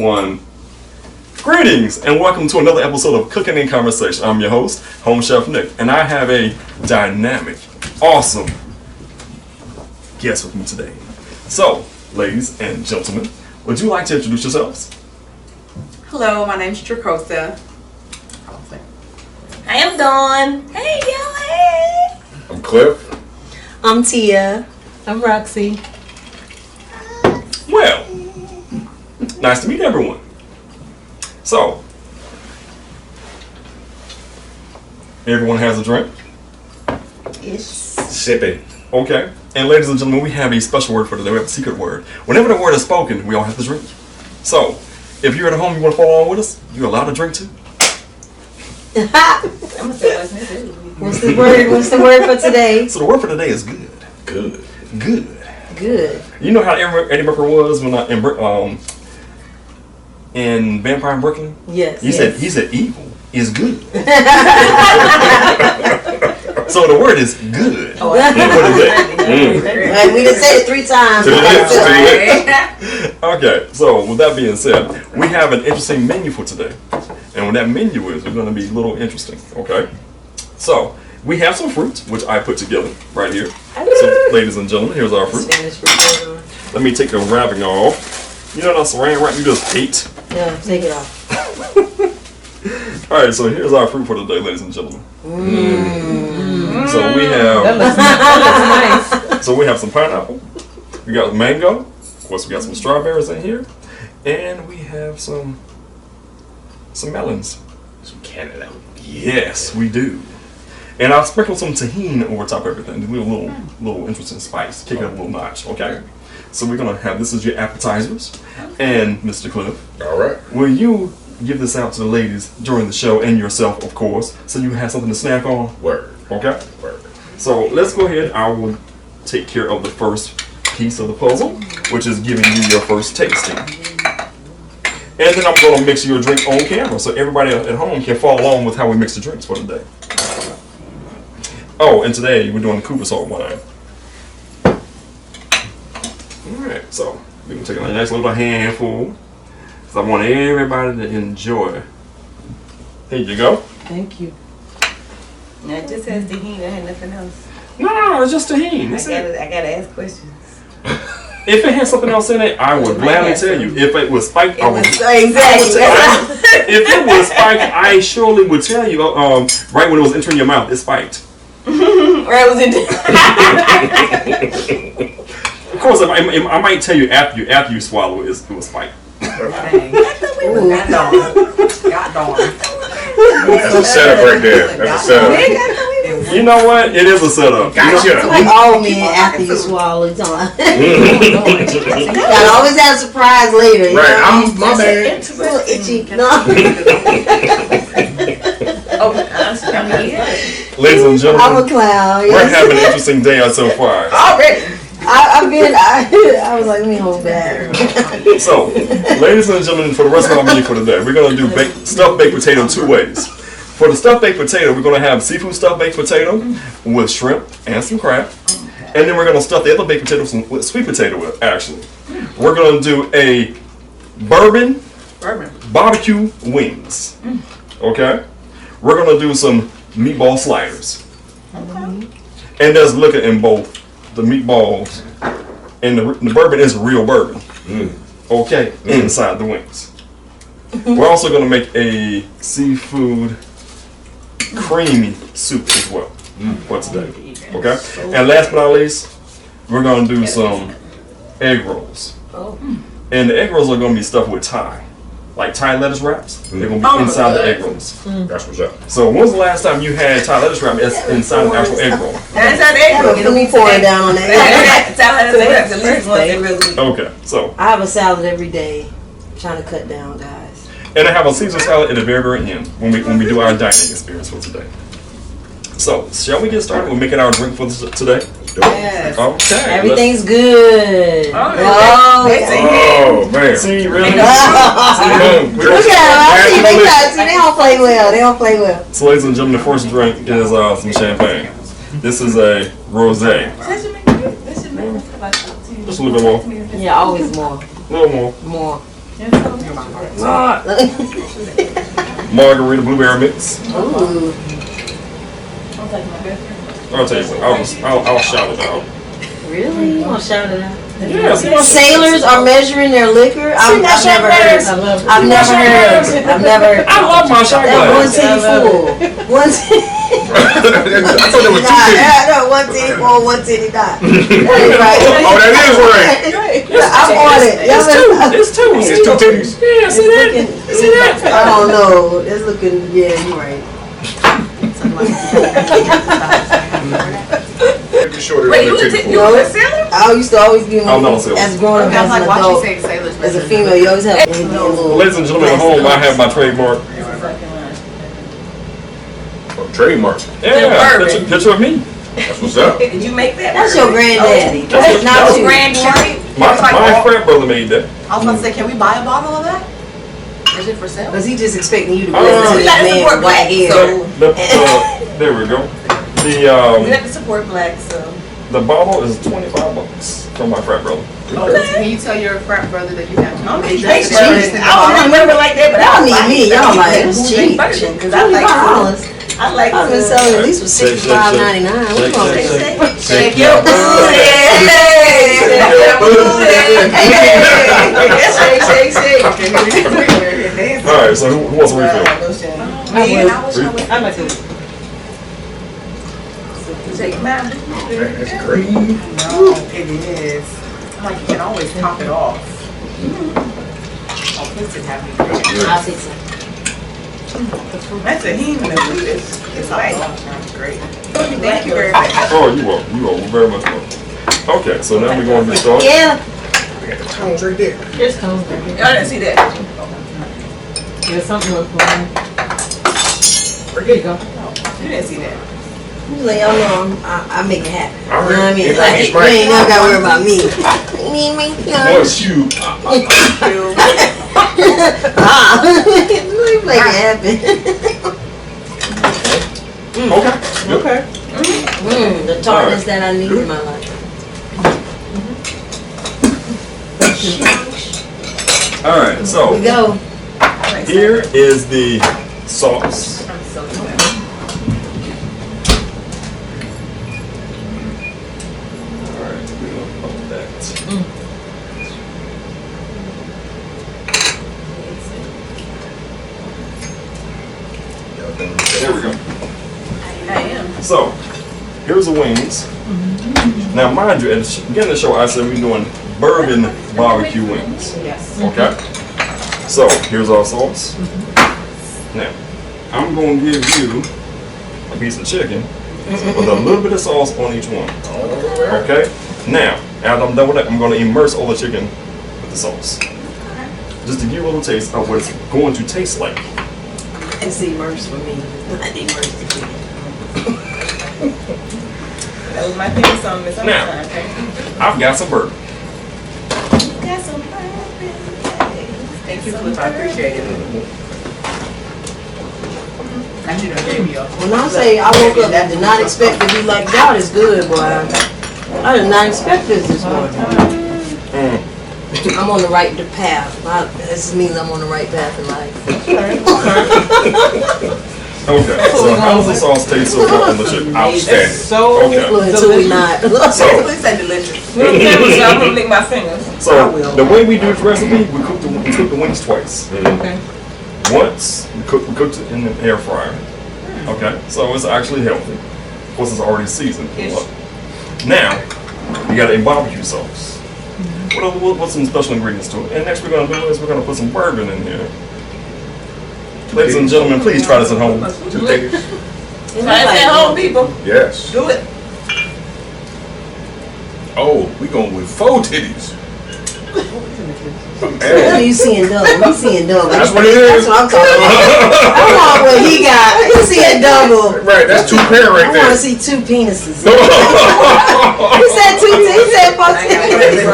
1. Greetings and welcome to another episode of Cooking and Conversation. I'm your host, Home Chef Nick, and I have a dynamic, awesome guest with me today. So, ladies and gentlemen, would you like to introduce yourselves? Hello, my name's Tricosa. I am Dawn. Hey, y'all. Hey. I'm Cliff. I'm Tia. I'm Roxy. Well, nice to meet everyone. So, everyone has a drink? Yes. Sipping. Okay. And ladies and gentlemen, we have a special word for today. We have a secret word. Whenever the word is spoken, we all have to drink. So, if you're at home, you want to follow along with us, you're allowed to drink too. What's the word? What's the word for today? So the word for today is good. Good. Good. Good. You know how Eddie Murphy was when in Vampire in Brooklyn? Yes. He said evil is good. So the word is good. Oh, What is it? Right, we done said it 3 times. Okay, so with that being said, we have an interesting menu for today. And what that menu is, we're going to be a little interesting, okay? So, we have some fruit, which I put together right here. So, ladies and gentlemen, here's our fruit. Let me take the wrapping off. You know that saran wrap you just hate? Yeah, take it off. Alright, so here's our fruit for today, ladies and gentlemen. So we have... That looks nice. So we have some pineapple. We got mango. Of course, we got some strawberries in here. And we have some melons. Some Canada. Yes, we do. And I'll sprinkle some tahini over top of everything. A little interesting spice. Kick it up a little notch, okay? So we're going to have, this is your appetizers. And Mr. Cliff, All right. will you give this out to the ladies during the show and yourself, of course, so you have something to snack on? Word. Okay? Word. So let's go ahead. I will take care of the first piece of the puzzle, which is giving you your first tasting. And then I'm going to mix your drink on camera so everybody at home can follow along with how we mix the drinks for today. Oh, and today we're doing Cooper salt wine. Alright, so we can take a nice little handful. So I want everybody to enjoy. Here you go. Thank you. It just has tahini. I had nothing else. No, it's just tahini. That's it. I gotta ask questions. If it had something else in it, I would gladly tell you. If it was spiked, I would. Exactly. If it was spiked, I surely would tell you. Right when it was entering your mouth, it's spiked. Right, was it? Of course, I might tell you after you swallow it, it was spiked. That's a setup right there. That's a setup. You know what? It is a setup. Gotcha. Like all men after you swallow it. You gotta always have a surprise later. You Right. know? I'm my bad. It's a little itchy. No. Ladies and I'm a gentlemen, clown. we're Yes. having an interesting day so far. Already. I was like, let me hold back. So, ladies and gentlemen, for the rest of our menu for today, we're going to do stuffed baked potato 2 ways. For the stuffed baked potato, we're going to have seafood stuffed baked potato with shrimp and some crab. And then we're going to stuff the other baked potato with sweet potato with, actually. We're going to do a bourbon barbecue wings. Okay? We're going to do some meatball sliders. And there's liquor in both the meatballs and the bourbon is real bourbon. Okay? Inside the wings. We're also going to make a seafood creamy soup as well for today. Okay? And last but not least, we're going to do some egg rolls. And the egg rolls are going to be stuffed with Thai. Like Thai lettuce wraps. They're going to be inside the egg rolls. That's what's up. So when was the last time you had Thai lettuce wrap inside an actual egg roll? That's how they Let me pour it down on that. Okay, so. I have a salad every day. I'm trying to cut down, guys. And I have a Caesar salad at the very, very end when we do our dining experience for today. So, shall we get started with making our drink for today? Yes. Okay. Everything's good. Oh, man. See, really? Look at them. They don't play well. They don't play well. So, ladies and gentlemen, the first drink is some champagne. This is a rosé. Just a little bit more. Yeah, always more. A little more. More. Margarita blueberry mix. Ooh. I'll tell you what, I'll shout it out. Really? You want to shout it out? Yeah, Sailors are measuring their liquor. I've never heard. I've never heard. I love my shot That one glass. titty full. One titty. I thought there was two titties. No, one titty full, one titty not. That ain't right. Oh, that is right. I'm on it. It's two. It's two titties. Yeah, see that? See that? I don't know. It's looking. Yeah, you're right. Wait, you a sailor? I used to always be I'm not a sailor. as growing up I as was like, an why adult. she say sailors? As a female, you always have a little. Ladies and gentlemen at home, I have my trademark. Trademark. Yeah, picture of me. That's what's up. Did you make that? That's your granddaddy. That's not you. Granddaddy? My frat brother made that. I was about to say, can we buy a bottle of that? Is it for sale? Because he just expecting you to Oh, listen to we this gotta man support with white black, hair. There we go. We have to support black, so. The bottle is $25 from my frat brother. Can you tell your frat brother that you have to? I I don't remember like that, but Y'all need me. Y'all like, it's cheap. Because I like $25. I like I've been selling at least for $65.99. What you gonna say? Shake your booty. Shake, shake. Alright, so who wants a refill? I'm like to take mine. That's great. No, it is. Like you can always top it off. Oh, this is happy. I'll take some. That's a heme and a food. It's like great. Thank you very much. Oh, you are very much welcome. Okay, so now we're going to get started. Yeah. I got the tongs right there. There's tones right here. I didn't see that. There's something up for me. There you go. You didn't see that. You let y'all know I make it happen. All You know what I right. mean? If Like, he's you right. ain't never got to worry about me. You need me? Once you, You make it happen. okay. The tartness that I need in my life. Alright, so We go. here is the sauce. I'm so excited. Alright, we're gonna put that. There we go. I am. So, here's the wings. Now, mind you, at the beginning of the show, I said we're doing bourbon barbecue wings. Yes. Okay? So, here's our sauce. Now, I'm going to give you a piece of chicken with a little bit of sauce on each one. Okay? Now, after I'm done with that, I'm going to immerse all the chicken with the sauce. Just to give you a little taste of what it's going to taste like. It's immersed for me. Not immersed for you. That was my theme song this Now. time. Okay. I've got some bourbon. Got some bourbon. Thank you, Cliff. I appreciate it. I should have gave you a. When I say I woke up and did not expect to be like God is good, boy. I did not expect this morning. I'm on the right path. This means I'm on the right path in life. Okay, so how does the sauce taste so far on the chicken? Outstanding. So Okay. Well, until we not. So, Please say delicious. I'm gonna lick my fingers. so the way we do this recipe, we cook the wings twice. okay. Once we cooked it in the air fryer. Okay, so it's actually healthy. Of course, it's already seasoned. Now, you got a barbecue sauce. What's some special ingredients to it? And next we're gonna do is we're gonna put some bourbon in here. Ladies and gentlemen, please try this at home. Two titties. Try it at home, people. Yes. Do it. Oh, we going with 4 titties. You seeing double. He's seeing double. That's what it is. That's what I'm talking about. I want what he got. He's seeing double. Right, that's 2 pair right I want there. to see 2 penises. He said 2 titties. He said 4 titties.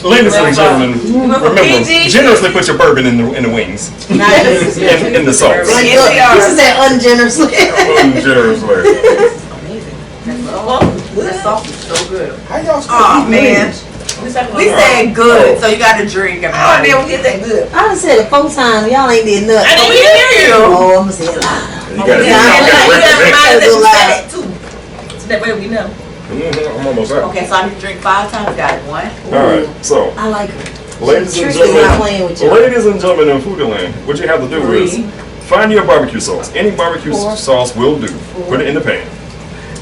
Ladies and gentlemen, remember, PG. generously put your bourbon in the wings, Nice. in the sauce. Like, look, this is that ungenerously. Generously. Amazing. That sauce is so good. How y'all Oh man. We said good, so you got to drink. I don't know if we said good. I done said it 4 times. Y'all ain't did nothing. I didn't hear you. Oh, I'm gonna say it loud. You gotta That you loud. said it too. So that way we know. I'm almost out. Okay, so I need to drink 5 times. Got it. 1. All right, so I like her. ladies and Tricky, not playing gentlemen, with you. ladies and gentlemen in foodie land, what you have to do is find your barbecue sauce. Any barbecue sauce will do. Put it in the pan,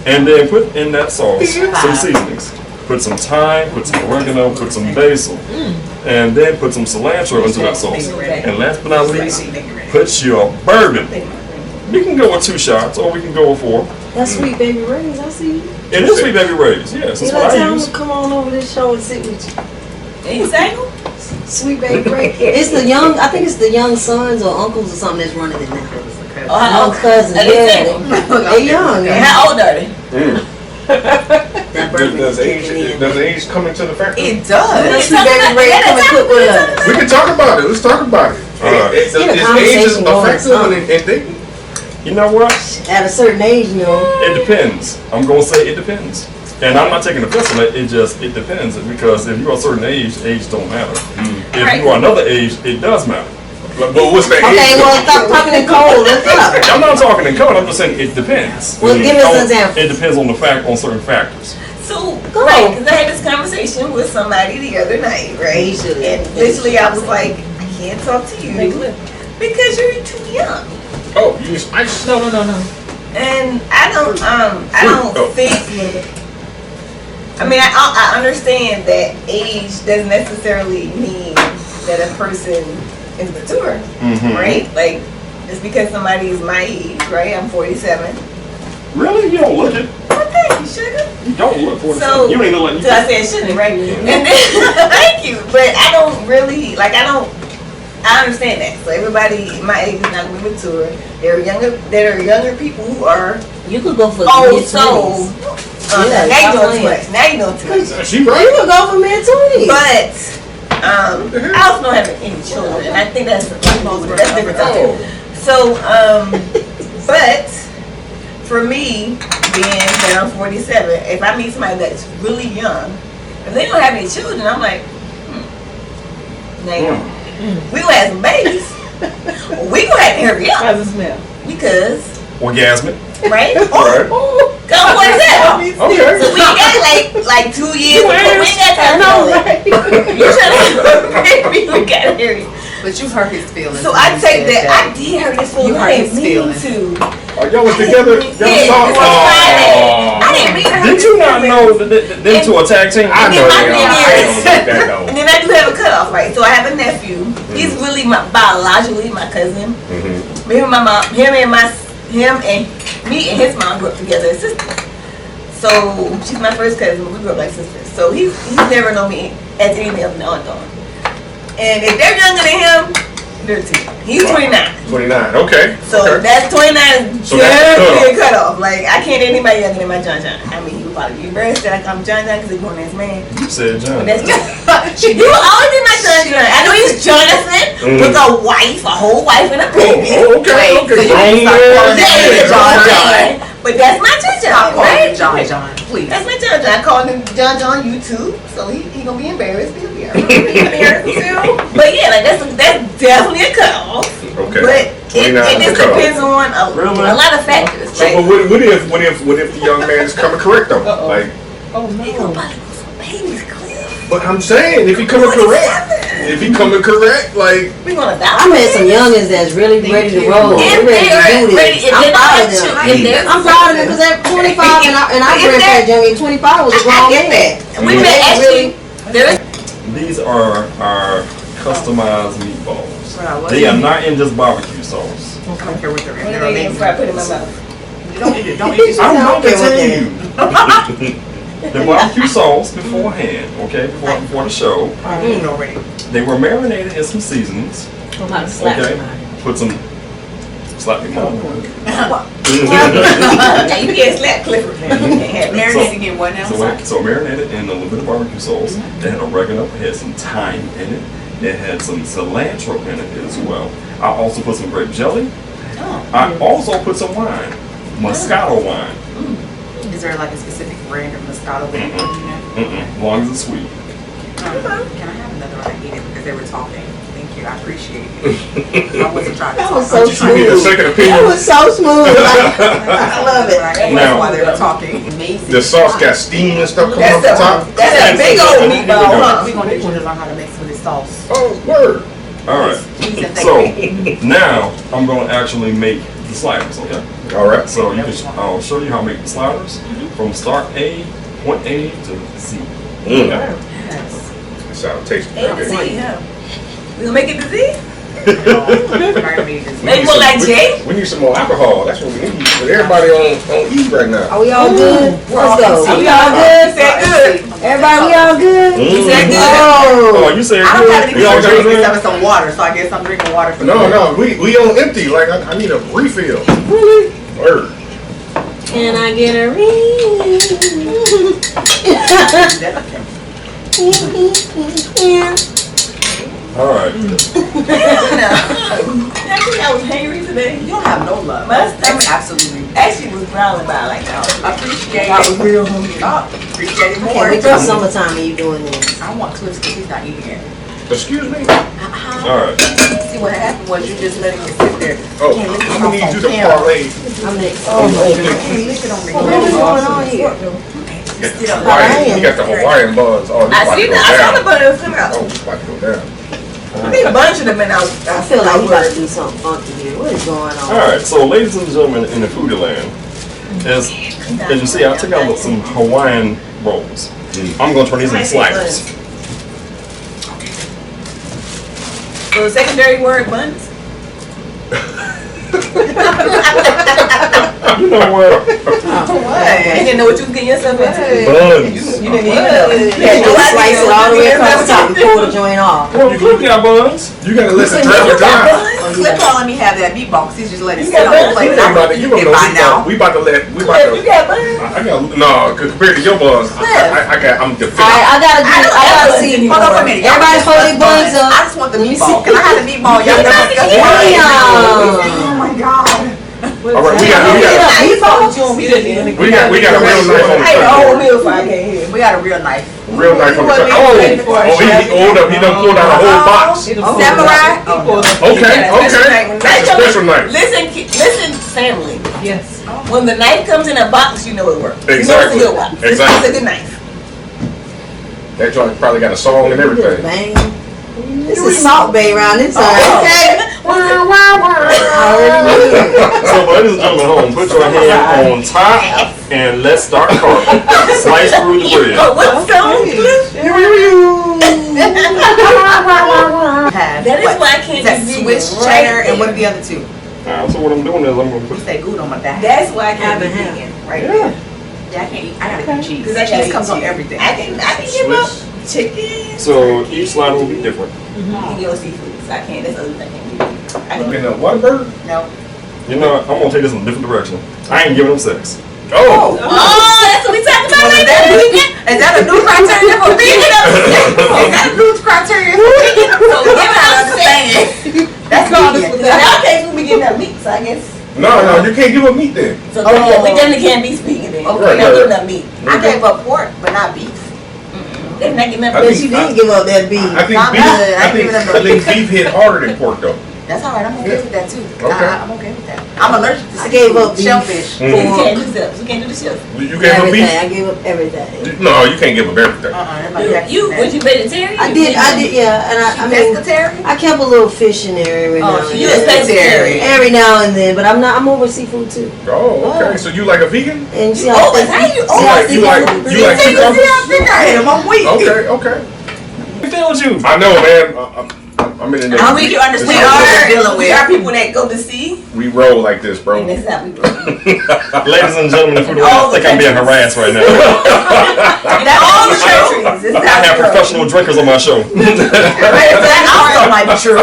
and then put in that sauce some seasonings. Put some thyme, put some oregano, put some basil, and then put some cilantro into that sauce. And last but not least, put your bourbon. We can go with 2 shots, or we can go with 4. That's Sweet Baby Ray's. I see you. It is Sweet Baby Ray's, yes. You That's know, what I tell him use. to come on over this show and sit with you. Ain't single? Sweet Baby Ray. It's the young, I think it's the young sons or uncles or something that's running it now. Oh, Young cousins, Are they yeah. single? They young. And how old are they? That bourbon Does is age kicking in. does age come into the factor? It does. Let Sweet Baby Ray come and cook with us. We can talk about it. Let's talk about it. Alright. Is Get a age conversation a going. factor in dating? You know what? At a certain age, you know. It depends. I'm gonna say it depends. And I'm not taking offense on it. It depends, because if you're a certain age don't matter. If you are another age, it does matter. But what's the Okay, age? well, stop talking in cold. Let's up. I'm not talking in code. I'm just saying it depends. Well, give us an example. It depends on certain factors. So, Go. right, because I had this conversation with somebody the other night, right? Usually. And literally I was like, I can't talk to you because you're too young. Oh, you use ice. No. And I don't think. I mean, I understand that age doesn't necessarily mean that a person is mature, right? Like, just because somebody is my age, right? I'm 47. Really? You don't look it. Oh, thank you, sugar. You don't look 47. So, You ain't look like you. so I said shouldn't, right? And then, thank you. But I don't really, like, I understand that. So everybody my age is not going to be mature. There are younger people who are You could go for old mid-20s. soul. Yeah, Now you stop doing too playing. much. Now you doing too much. She You right. could go for mid-20s. But I also don't have any children, and I think that's different. Oh. So, but for me, being that I'm 47, if I meet somebody that's really young, if they don't have any children, I'm like, now we gonna have some babies. We gonna have to hurry up How's it smell? because, Orgasmic. right? Right. Go what's that? Okay. So we got like 2 years before we ain't got time to do it. You trying to have a baby? We gotta hurry. But you hurt his feelings. So I take that. I did hurt his feelings. You I hurt didn't his mean feelings. to. Are y'all was together? Y'all Yeah, saw? this was Friday. I didn't mean to hurt Did his you not feelings. know them two are tag team? I know And my they thing are. I is- don't like that though. And then I do have a cutoff, right? So I have a nephew. He's really biologically my cousin. Me and my mom, him and me and his mom grew up together as sisters. So she's my first cousin. We grew up like sisters. So he's never known me as anything other than Anton. And if they're younger than him, they're 2. He's 29. 29. Okay. So Okay. that's 29 So that's definitely a cutoff. Like, I can't date anybody younger than my John John. I mean, he would probably be embarrassed that I call him John John because he's going as man. You said John. But that's John. You will always be my John John. I know he's Jonathan with a wife, a whole wife and a baby. Oh, okay. So you Okay. need to start calling Yeah, that he's John John John. John. But that's my John John, Stop calling right? him John John, please. That's my John John. I called him John John YouTube, so he gonna be embarrassed. He'll be embarrassed too. But yeah, like that's definitely a cutoff. Okay. But it 29 is just a cutoff. depends on a lot of factors. So, but what if the young man is coming correct though? Like, Oh He no. gonna probably go for babies, Cliff. but I'm saying if he coming correct, like, We gonna die. I met some youngins that's really ready to roll. They're If ready to they're do ready, this. if I'm they're proud not of them. children, I'm proud of them because they're 25 and I If breastfed young. And 25 was a I grown get man. that. We Mhm. met actually. There's These are our customized meatballs. Wow, They are not in just barbecue sauce. I don't care what they're in. what They're are they amazing. before I put in my mouth? Don't eat it. Don't eat it. I'm not Okay, gonna tell you. The barbecue sauce beforehand, okay, before the show. Mm, already. They were marinated in some seasonings. I'm about to slap Okay. somebody. Put some slightly more. Now you can't slap Clifford. You can't have that. Marinating in what now? So marinated in a little bit of barbecue sauce. It had oregano, it had some thyme in it. It had some cilantro in it as well. I also put some grape jelly. I also put some wine, Moscato wine. Is there like a specific brand of Moscato that you put in there? As long as it's sweet. Can I have another one? I eat it because they were talking. Thank you. I appreciate it. I wasn't trying to That talk. was so You need a smooth. second That opinion. was so smooth. I love it. That's Now- why they were talking. The sauce got steam and stuff coming off That's the top. a big old Here we meatball, go. huh? We're going to learn how to mix with this sauce. Oh, word. All right. Please and thank So you. now I'm going to actually make the sliders. Okay. All right. So you can, I'll show you how to make the sliders from start A, point A to Z. Yes. That sounds tasty. A to Z, yeah. We gonna make it to Z? Make Make one like Jay? We need some more alcohol. That's what we need. But everybody on E right now. Are we all good? Let's go. Are We we all all good? Said good. Everybody, we all good? You said good. Oh, Oh. you said I don't have good? any We all drinks good? except for some water, so I guess I'm drinking water for No, we on empty. Like I need a refill. Really? Word. Can I get a ring? All right. Actually, I was hangry today. You don't have no love. My stomach Absolutely. actually was growling by like now. Appreciate I was it. real hungry. Oh, appreciate it Okay, more. wait till summertime and you doing this. I want Twix because he's not eating it. Excuse me. All right. See, what happened was you just letting it sit there. Oh, Can't lick it I'm gonna off need on you to camera. parlay. I'm next. Oh, Can't lick it on the What is going on here? You got the Hawaiian buns. Oh, this I about to seen go the, I saw the down. buttons come out. Oh, it's about to go down. I think a bunch should have been out. I feel like we about to do something funky here. What is going on? All right. So, ladies and gentlemen, in the foodie land, as you see, I took out some Hawaiian rolls. I'm going to turn these into sliders. So the secondary word buns. You know what? You didn't know what you was getting yourself into. Buns. You didn't even know. Yeah, you slice it all the way across the top and pull the joint off. Well, you got buns. You gotta let the driver drive. Quit calling me have that meatball because he's just letting it You sit got on the plate. We And I'm about to, going you to don't get know by now. we about to let, we about You to, got buns. I got, no, compared to your buns, I'm defeated. Alright, I gotta see. Hold on for a minute. Everybody hold their buns up. I just want the meatball. Can I have the meatball? Y'all know that's Damn. Oh my God. All right, we got a real knife on I ate a the whole cut. meal before I came here. We got a real knife. Real knife on the cut. He done pulled out a whole box. Samurai. Okay. That's a special knife. Listen, family. Yes. When the knife comes in a box, you know it works. Exactly. You know it's a good one. Exactly. It's a good knife. That joint probably got a song and everything. Bang. This is Salt Bay around this side. Okay. So, ladies and gentlemen, home, put your hand on top and let's start carving. Slice through the bread. Oh, what song? That is why I can't That be Swiss vegan, cheddar right and what are there. the other two? So what I'm doing is I'm going to put What's that good on my back? That's why I can't be Half and vegan, right Yeah. there. Yeah, I can't eat. I gotta eat cheese. Because I can't Cheese comes on eat everything. I can give up Swiss. chicken. So each slider will be different. You can go seafood. So I can't. That's the other thing I can't do. I can In the Whataburger? No. You know what? I'm gonna take this in a different direction. I ain't giving them sex. Oh. Oh, that's what we talking about right there. Is that a new criteria for vegan? Is that a new criteria for vegan? So give it out sex. That's vegan. In our case, we be getting that meat, so I guess. No, you can't give up meat then. So we definitely can't be speaking then. Okay. We're not giving up meat. I gave up pork, but not beef. They're not giving up I But meat. you didn't give up that beef. I think Not beef. good. I think beef hit harder than pork though. That's all right. I'm okay with that too. Okay. I'm okay with that. I'm allergic to I gave up beef. shellfish. We can't do stuff. We can't do the shit. You gave up Everything. beef? I gave up everything. No, you can't give up everything. Was you vegetarian? I did, yeah, and I mean, Pescatarian? I kept a little fish in there every now and You a then. pescatarian. Every now and then, but I'm over seafood too. Oh, okay. So you like a vegan? And see Oh, how but how you? see how You like cucumbers? I hate him. I'm weak. Okay. What failed you? I know, man. I'm in the. I'm weak. You understand We what we're dealing are. with. We are people that go to sea, We roll like this, bro. and that's how we roll. Ladies and gentlemen, if we I think I'm being harassed right now. That all the countries. This is I how have we roll. professional drinkers on my show. That also might be true.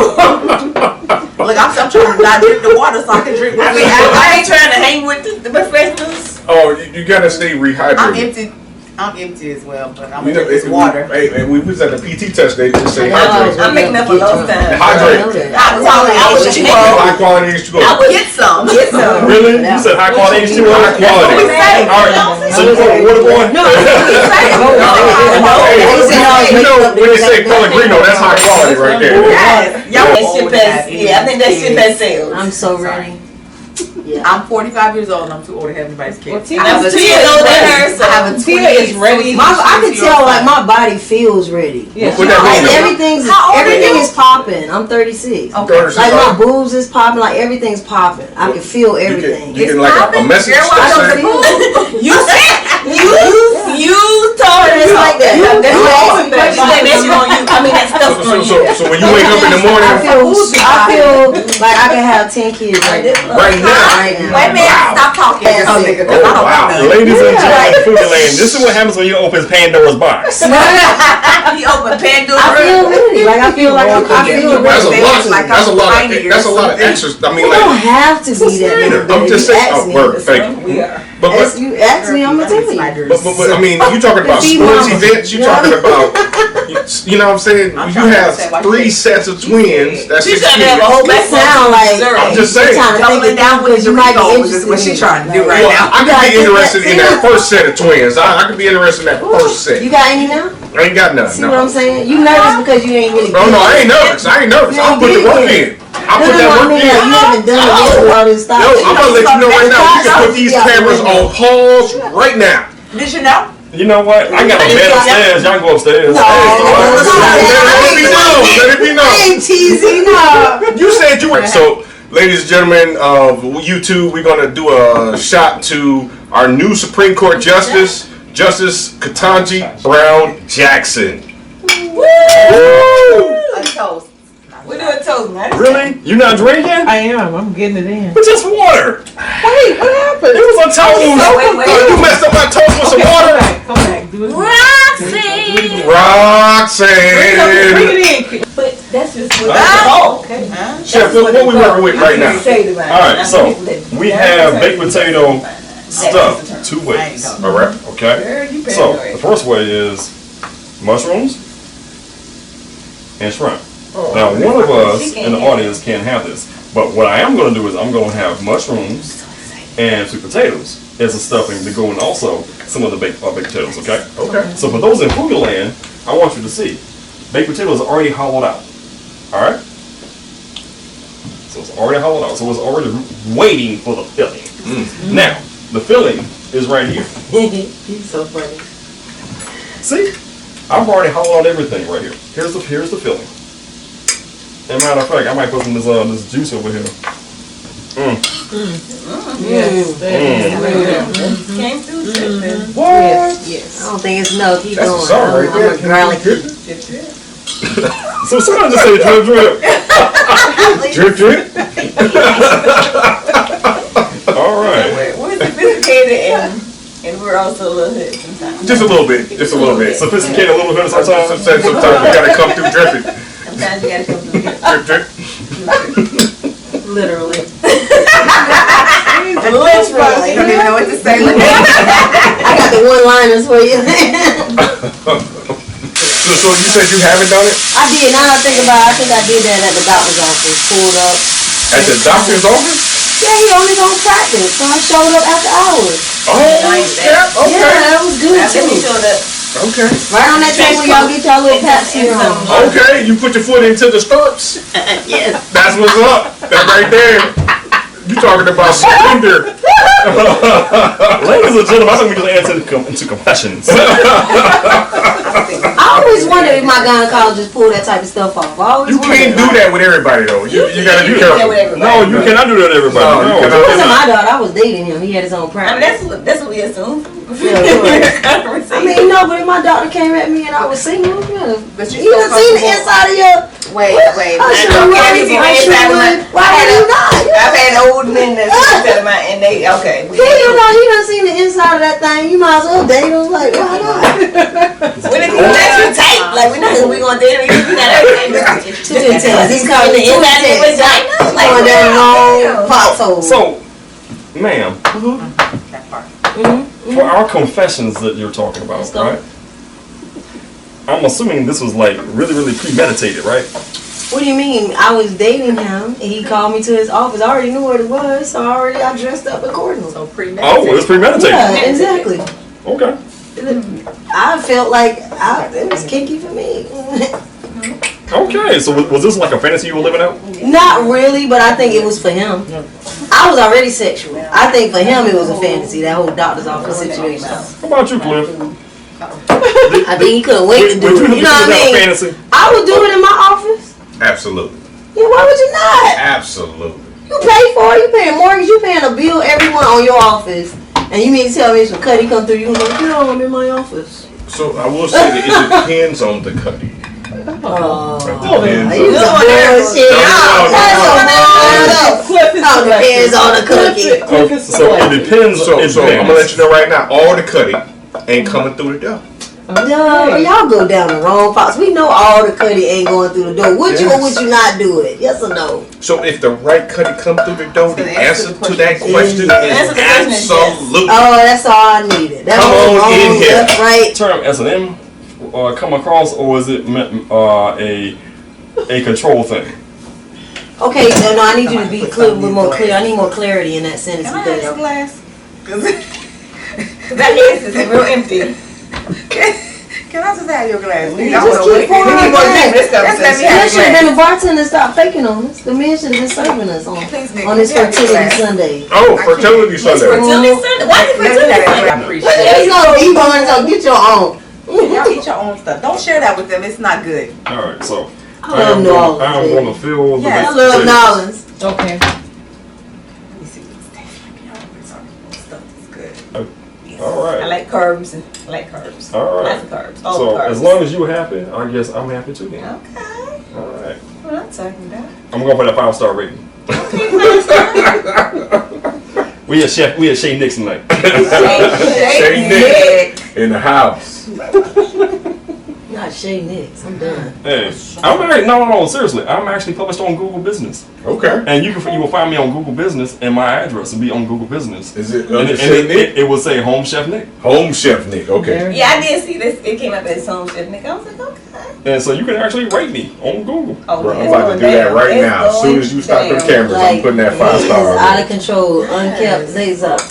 Look, I'm trying to not drink the water so I can drink. I ain't trying to hang with the professionals. Oh, you gotta stay I'm rehydrated. empty. I'm empty as well, but I'm You know, it's water. Hey, we was at the PT test. They just say hydrate. I'm making up for lost time. Hydrate. I was H2O. High quality H2O. I would get some. Really? You said high quality H2O? High quality. All right. So you put water going? No. You know when they say Pellegrino, that's high quality right there. Yes. Y'all That shit pass. Yeah, I think that shit pass sales. I'm so ready. Yeah. I'm 45 years old and I'm too old to have anybody's kids. Tia- I'm 2 years older than her, so I have a Tia is 28 ready. I can tell like my body feels ready. Yeah. What that Like mean? everything is popping. I'm 36. Okay. Like my boobs is popping. Like everything's popping. I can feel everything. You can like a message. I don't saying, feel. you told her It's like that. That's You what asked me that shit on you. I mean, that stuff on you. So when you wake up in the morning, I feel like I can have 10 kids right now. right now. Right now. Wait a minute, stop talking. Oh, nigga, 'cause oh, I don't wow. know. Ladies and gentlemen, Foodie Land, this is what happens when you open Pandora's box. He opened Pandora. I feel ready. Like I feel like I feel That's a ready. lot. Like That's a I'm lot. tiny or That's a lot of something. extras. I mean, You don't like. have to be that. I'm just saying. Ask Oh, me. word. Thank you. We are. But You ask me, I'm gonna tell you. But I mean, you talking about Feed sports mama. events. You talking about, you know what I'm saying? I'm You trying to have understand why 3 she- sets of twins. That's She's 6 trying to have a kids. whole You back sound like I'm just saying. trying to think Doubling of down with because you might be Doritos interested is what she in trying to do it. right Well, now. I You could gotta be think interested that in that too. first set of twins. I could be interested in that first set. You got any now? I ain't got none. See what I'm No. saying? You nervous because you ain't really. No, I ain't nervous. I ain't nervous. I'll put the work in. I'll put that I work mean, in. like, you haven't done it yet with all this stuff. Yo, I'm gonna let you know right now. We can put these cameras on pause right now. Did you know? You know what? I got a bed upstairs. Y'all go upstairs. No. Let it be known. Let it be I known. ain't teasing, no. You said you were. So, ladies and gentlemen of YouTube, we're gonna do a shot to our new Supreme Court Justice, Justice Ketanji Brown Jackson. Woo! A toast. We're doing toast, man. Really? You not drinking? I am. I'm getting it in. But just water. Wait, what happened? It was a toast. Wait. You messed up my toast with some water. Come back. Do it. Roxy. Roxanne. Bring it in. But that's just what Oh, okay. Chef, what we working with right now? All right, so we have baked potato stuffed 2 ways. All right. Okay. So the first way is mushrooms and shrimp. Now one of us in the audience can't have this, but what I am going to do is I'm going to have mushrooms and sweet potatoes as a stuffing to go in also some of the baked potatoes. Okay. Okay. So for those in Foodie Land, I want you to see baked potatoes are already hollowed out. All right. So it's already hollowed out. So it's already waiting for the filling. Now the filling is right here. He's so funny. See, I've already hollowed out everything right here. Here's the filling. And matter of fact, I might put some of this juice over here. Yes. Came through. Chef. What? Yes. I don't think it's no. Keep That's a going. song right there. I'm a garlic. So somebody just say drip drip. Drip drip. All right. We're sophisticated and we're also a little hood sometimes. Just a little bit. Just a little bit. Sophisticated a little bit sometimes. Sometimes we gotta come through dripping. Sometimes you gotta come through here. Drip drip. Literally. Literally. You don't even know what to say. I got the one-liners for you. So you said you haven't done it I did. Now I think about it, I think I did that at the doctor's office. Pulled up. at the doctor's office? Yeah, he on his own practice, so I showed up after hours. Oh, yeah. Yeah, Okay. that was good After he too. showed up. Okay. Right on that table, y'all get y'all little Pepsi on. Okay. You put your foot into the stirrups. Yes. That's what's up. That right there. You talking about splendor. Ladies and gentlemen, I think we just answer into confessions. I always wondered if my gynecologist pulled that type of stuff off. I always You can't do that with everybody though. You gotta be careful. No, you cannot do that to everybody. No, you No. cannot. It wasn't my daughter. I was dating him. He had his own I mean, practice. that's what we assume. Yeah, I mean, no, but if my doctor came at me and I was single, But you done seen the inside of your. Wait. I sure would. I sure would. Why would you not? I've had old men that tell me, and they okay. He done seen the inside of that thing. You might as well date him. Like, why not? When if you let you take, like we gonna date him, you got everything. Too intense. He's calling it too intense. Going down long foxhole. So, ma'am, For our confessions that you're talking about, Let's go. right? I'm assuming this was like really premeditated, right? What do you mean? I was dating him, and he called me to his office. I already knew what it was, so I dressed up accordingly. So Oh, premeditated. it's premeditated. Yeah, exactly. Okay. I felt like it was kinky for me. Okay. So was this like a fantasy you were living out? Not really, but I think it was for him. I was already sexual. I think for him it was a fantasy, that whole doctor's office situation. How about you, Cliff? I think he couldn't wait to do it. You know what I mean? Fantasy? I would do it in my office. Absolutely. Yeah, why would you not? Absolutely. You pay for it. You paying a mortgage. You paying a bill every month on your office. And you mean to tell me some cutty come through, you gonna like, no, I'm in my office. So I will say that it depends on the cutty. Oh, Depends you on- some bullshit. No, That's some bullshit. Cliff is Oh, depends on the cookie. Cliff is So it depends. So it I'm gonna let depends. you know right now, all the cutty ain't coming through the door. No, y'all go down the wrong path. We know all the cutty ain't going through the door. Would you or would you not do it? Yes or no? So if the right cutty come through the door, the the answer answer to that question answer to the question is is yes. absolutely. Oh, that's all I needed. That's Come on wrong, in here. left, right. Term S&M come across, or is it a control thing? Okay, no, I need you to be clear, with more clear. I need more clarity in that sentence Can I have your because glass? Cause that glass is real empty. Can I just have your glass? You just keep pouring We it back. this Let's let me you have should have been a bartender and stopped faking on us. The man should have been serving us on Please, Nick, this let me have your fertility glass. Sunday. Oh, fertility Sunday. Fertility Sunday. Why you fertility I Sunday? appreciate There's it. no you going to get your own. Y'all eat your own stuff. Don't share that with them. It's not good. All right. So I love New Orleans, I am baby. going to fill the. Yes. I love Nolans. Okay. Let me see what's tasting. Stuff is good. All right. I like carbs. I like carbs. All right. Lots of carbs. All So carbs. as long as you're happy, I guess I'm happy too. Then. Okay. All right. What I'm talking about. I'm going for that 5-star rating. We at Shay Nix tonight. Shay Nick in the house. Not Shay Nicks. I'm done. Hey, I'm married. No, seriously. I'm actually published on Google Business, Okay. and you will find me on Google Business, and my address will be on Google Business. Is it And under it, Shay Nick? it will say Home Chef Nick, Home Chef Nick. Okay. Very Yeah, I did see this. It came up as home chef Nick. I was like, okay. and so you can actually rate me on Google. Oh, Bro, yeah, I'm it's about to going do that down. right It's now. As soon going as you stop them down. cameras, I'm putting that He 5-star is out on of control, unkept, they's up,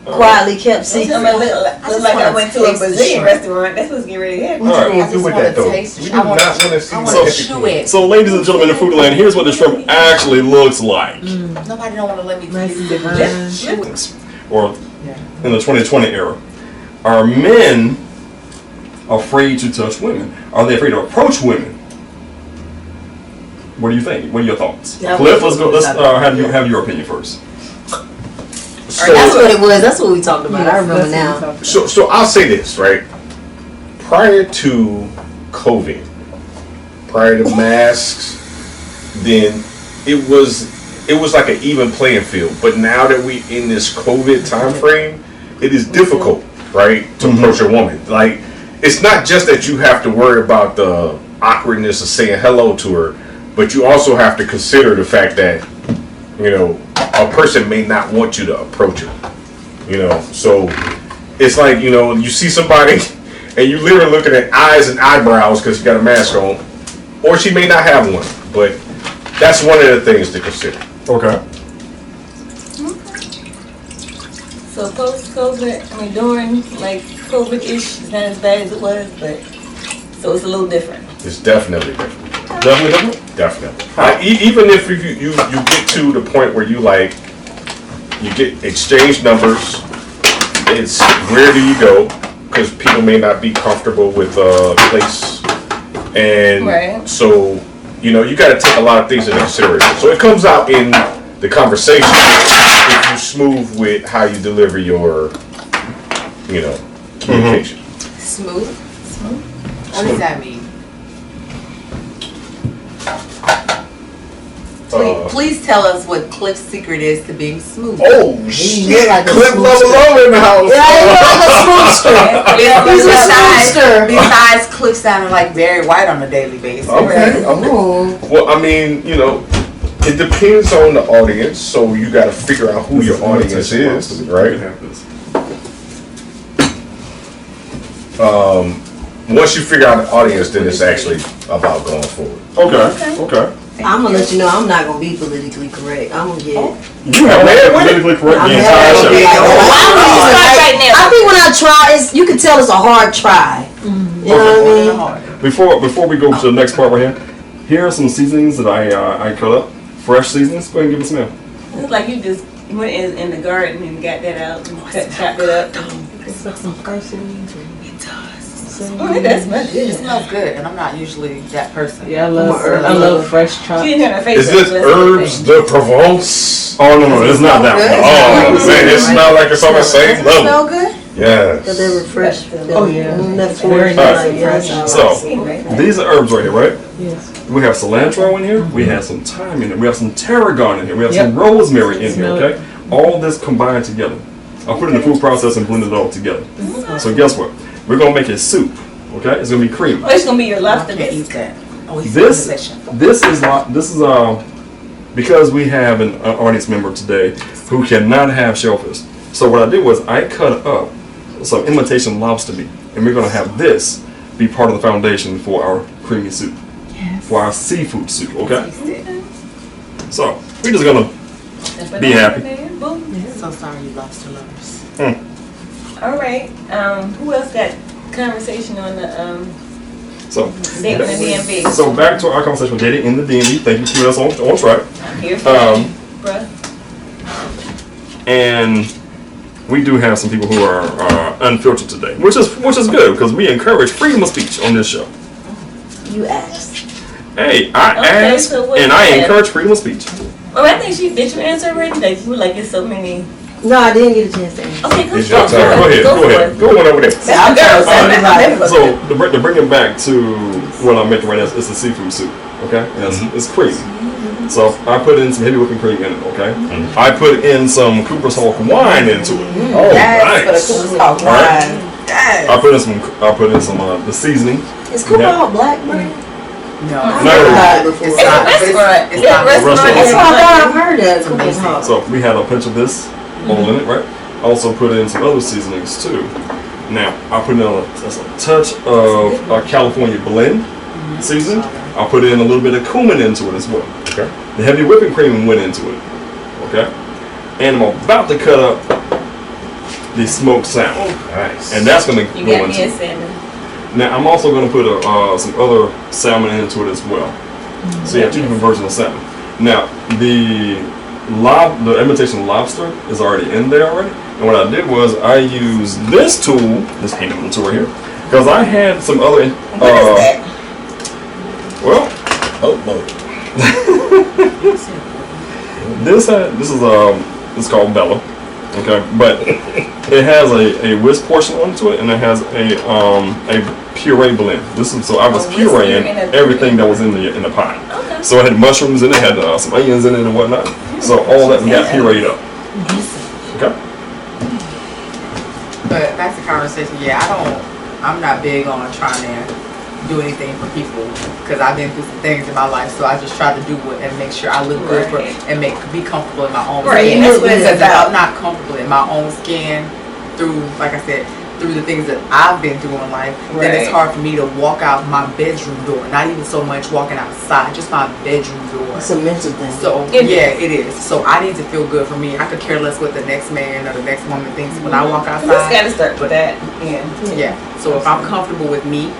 quietly kept secret. I'm look like I went to a Brazilian restaurant. That's what's getting ready to happen. All right. What you gonna do with that though? taste We it. do I not wanna- want to see I that. want to chew it. So, ladies and gentlemen in Foodland, here's what the shrimp actually looks like, Nobody don't want to let me nice taste and it. divine. or in the 2020 era. Are men afraid to touch women? Are they afraid to approach women? What do you think? What are your thoughts? Yeah, Cliff, let's go. Let's have your opinion first. That's what it was. That's what we talked about. I remember That's what we now. talked about. So I'll say this, right? Prior to COVID, prior to masks, then it was like an even playing field. But now that we in this COVID time frame, it is difficult, right, to approach a woman. Like, it's not just that you have to worry about the awkwardness of saying hello to her, but you also have to consider the fact that, you know, a person may not want you to approach her. You know, so it's like, you know, you see somebody and you literally looking at eyes and eyebrows because you got a mask on, or she may not have one, but that's one of the things to consider. Okay. So post-COVID, I mean during like COVID-ish, it's not as bad as it was, but so it's a little different. It's definitely different. Definitely different. Definitely. Like, even if you get to the point where you like, you get exchange numbers, it's where do you go? Because people may not be comfortable with a place. And Right. so, you know, you got to take a lot of things into consideration. So it comes out in the conversation if you're smooth with how you deliver your, you know, communication. Smooth? What does that mean? Please tell us what Cliff's secret is to being smooth. Oh, look shit. like a Clip smoothster. Low in the house. Yeah, he's like a smoothster. He's a smoothster. Besides Cliff sounding like Barry White on a daily basis. Okay. Ooh. Well, I mean, you know, it depends on the audience, so you got to figure out who your audience is, You right? can have this. Once you figure out the audience, then it's actually about going forward. Okay. I'm gonna let you know I'm not gonna be politically correct. I'm gonna get. You have been politically correct the entire show. I think when I try, you can tell it's a hard try. You know what I mean? Before we go to the next part right here are some seasonings that I cut up. Fresh seasonings. Go ahead and give it a smell. It's like you just went in the garden and got that out and chopped it up. It's like some person. Oh, it does smell It good. smells good, and I'm not usually that person. Yeah, I love fresh chopped. She didn't have her face. Is this herbs de Provence? Oh no, it's not that one. Oh man, it smells like it's on the same level. Smell good? Yes. They refresh. Oh, yeah. That's Very nice. So these are herbs right here, right? Yes. We have cilantro in here. We have some thyme in here. We have some tarragon in here. We have some rosemary in here. Smell Okay, all this combined together. I'll put it in the food processor and blend it all together. So guess what? We're gonna make a soup. Okay, it's gonna be creamy. Oh, it's gonna be your lobster I can't eat bisque. that. Oh, he's This delicious. this is because we have an audience member today who cannot have shellfish. So what I did was I cut up some imitation lobster meat, and we're gonna have this be part of the foundation for our creamy soup, for our seafood soup. Okay, so we're just gonna be happy. So sorry, you lobster lovers. All right. Who else got conversation on the So dating in the DMV? so back to our conversation with dating in the DMV. Thank you for keeping us on track. I'm here for Um, you, bruh. And we do have some people who are unfiltered today, which is good because we encourage freedom of speech on this show. You asked. Hey, I Okay, ask so what and is I that? encourage freedom of speech. Well, I think did you answer already? Like you were like, it's so many. No, I didn't get a chance to answer. Okay, go It's your for turn. it. Go ahead. Go on over there. That's the girl. So to bring it back to what I'm making right now, it's a seafood soup. Okay, and it's creamy. So I put in some heavy whipping cream in it. Okay, I put in some Cooper's Hawk wine into it. Oh, nice. Yes. I put in some the seasoning. Is Cooper all black, man? No. No. It's It's not. a restaurant. It's not. It's a restaurant. That's restaurant. why I thought I've heard that. Cooper's Hawk. So we had a pinch of this all in it, right? Also put in some other seasonings too. Now I put in a touch of California blend seasoning. I put in a little bit of cumin into it as well. Okay. The heavy whipping cream went into it. Okay. And I'm about to cut up the smoked salmon, Nice. and that's gonna You go got me a into. salmon. Now I'm also gonna put some other salmon into it as well. So you have two different versions of salmon. Now the imitation lobster is already in there already. And what I did was I used this tool, this hand tool right here, because I had some other. What is that? Well, Oh, no. this is it's called Bella, okay, but it has a whisk portion onto it, and it has a puree blend. So I was A whisk and pureeing a everything that was in the pot. Okay. So it had mushrooms in it, had some onions in it and whatnot. So all that got pureed up. Okay. But back to conversation. Yeah, I'm not big on trying to do anything for people because I've been through some things in my life. So I just try to do it and make sure I look good Right. and be comfortable in my own Right, skin. and that's what it's Because if about. I'm not comfortable in my own skin through, like I said, through the things that I've been through in life, then it's Right. hard for me to walk out my bedroom door. Not even so much walking outside, just my bedroom door. It's a mental thing. So It it is. So I need to feel good for me. I could care less what the next man or the next woman thinks when I walk Let's outside. gotta start with that. Yeah. Yeah. So if I'm comfortable with me,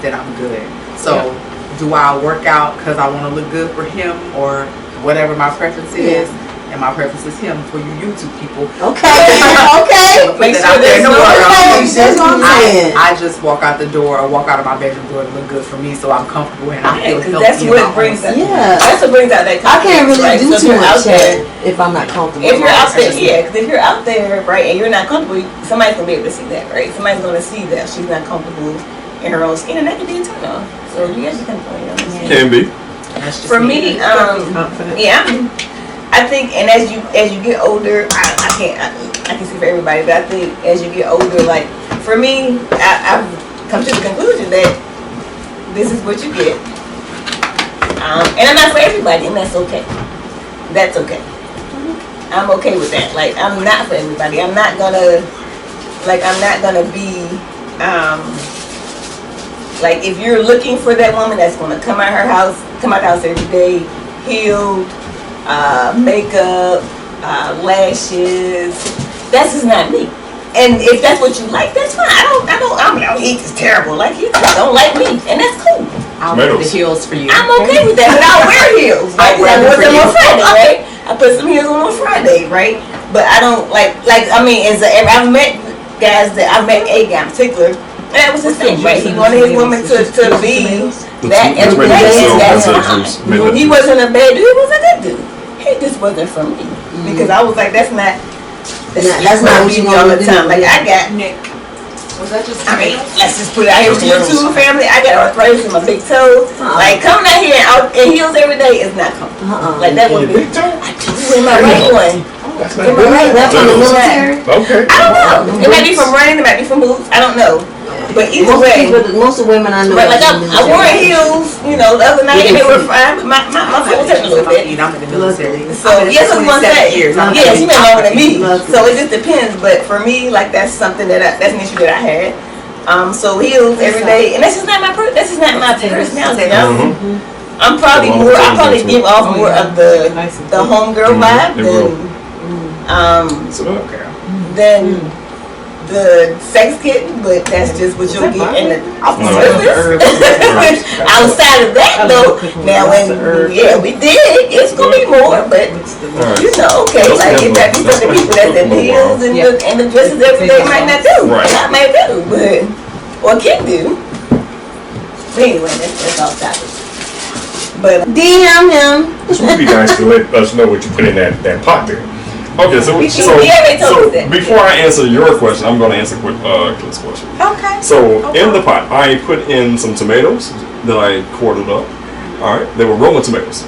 then I'm good. So do I work out because I want to look good for him or whatever my preference is? And my preference is him for you YouTube people. Okay. Okay. Put Make that sure out there in there's the no world. That's what I'm saying. I just walk out the door or walk out of my bedroom door to look good for me, so I'm comfortable and I Yeah, feel 'cause healthy. that's in what my own brings skin. Yeah. That's what brings out that I can't confidence, really right? do So if too you're out much there, if I'm not comfortable. if you're out there, That's yeah, because if you're out there, right, and you're not comfortable, somebody's gonna be able to see that, right? Somebody's gonna see that she's not comfortable in her own skin, and that can be a turn off. So you guys should come for it. Can be. That's just For me, Confident. yeah, I think, and as you get older, I can see for everybody, but I think as you get older, like for me, I've come to the conclusion that this is what you get, and I'm not for everybody, and that's okay. That's okay. I'm okay with that. Like I'm not for everybody. I'm not gonna be like if you're looking for that woman that's gonna come out the house every day, healed, makeup, lashes, that's just not me. And if that's what you like, that's fine. I'm like, he's just terrible. Like, he just don't like me, and that's cool. I'll wear the heels for you. I'm okay with that, but I'll wear heels. Right? I wore them on Friday, right? I put some heels on Friday, right? But I don't I mean, I've met guys I've met a guy in particular, and that was his thing, right? He wanted his woman to be that, and that's fine. He wasn't a bad dude, he was a good dude. He just wasn't for me. Because I was like, that's not what you want all the time. Like, I got Nick. Was that just? I mean, let's just put it out here to YouTube family. I got arthritis in my big toe. Like, coming out here out in heels every day is not comfortable. Like, that would be. I do in my right one. In my right one from the military. Okay. I don't know. It might be from running. It might be from boots. I don't know. But either way, most of the women I know. But like I wore heels, the other night, and they were fine. But my foot was hurting a little bit. I'm in the military. So yes, I was gonna say. Yes, you may know longer than me. So it just depends. But for me, like that's something that's an issue that I had. So heels every day, and that's just not my personality. I'm probably more. I probably give off more of the homegirl vibe than the sex kitten, but that's just what you'll get in the office. Outside of that, though, now when we did, it's gonna be more, but okay, like it might be some people that the heels and the dresses every day might not do. I might do, but or can do. But anyway, that's off topic. But DM him. This would be nice to let us know what you put in that pot there. Okay, so before I answer your question, I'm going to answer Clint's question. Okay. So in the pot, I put in some tomatoes that I quartered up. All right, they were Roma tomatoes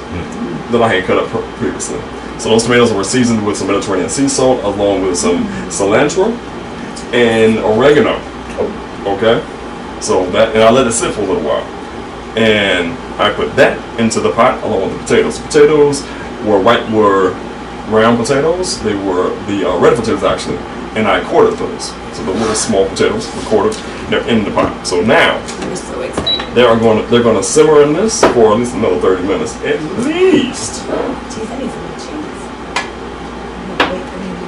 that I had cut up previously. So those tomatoes were seasoned with some Mediterranean sea salt, along with some cilantro and oregano. Okay, so that, and I let it sit for a little while, and I put that into the pot along with the potatoes. Potatoes were round potatoes. They were the red potatoes actually, and I quartered those. So the little small potatoes were quartered. They're in the pot. So now I'm so excited. they're going to simmer in this for at least another 30 minutes at least. Jeez, I need some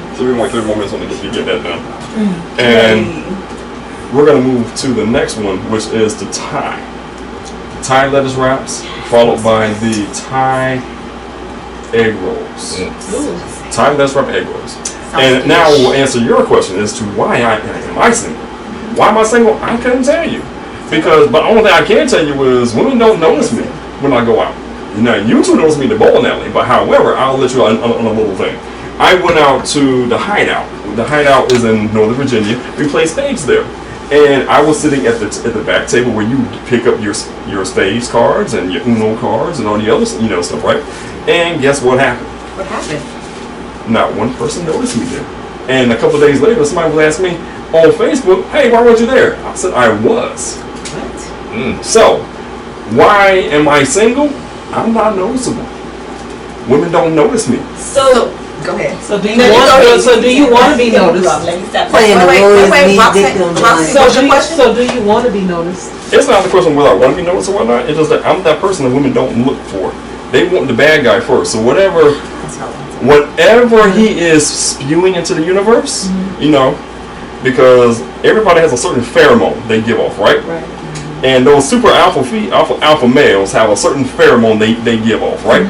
cheese. So we want 3 more minutes on to get that done. And we're going to move to the next one, which is the Thai lettuce wraps, followed by the Thai egg rolls. Thai lettuce wrap egg rolls. And now we'll answer your question as to why am I single? Why am I single? I couldn't tell you. But the only thing I can tell you is women don't notice me when I go out. Now, you two notice me in the bowling alley, but however, I'll let you on a little thing. I went out to the Hideout. The Hideout is in Northern Virginia. We play spades there. And I was sitting at the back table where you pick up your spades cards and your Uno cards and all the other stuff, right? And guess what happened? What happened? Not one person noticed me there. And a couple of days later, somebody would ask me on Facebook, "Hey, why weren't you there?" I said, "I was." What? So, why am I single? I'm not noticeable. Women don't notice me. So go ahead. So do you want to be noticed? Playing the So do you want to be noticed? It's not the question whether I want to be noticed or whatnot. It's just that I'm that person that women don't look for. They want the bad guy first. So whatever he is spewing into the universe, because everybody has a certain pheromone they give off, right? Right. And those super alpha males have a certain pheromone they give off, right?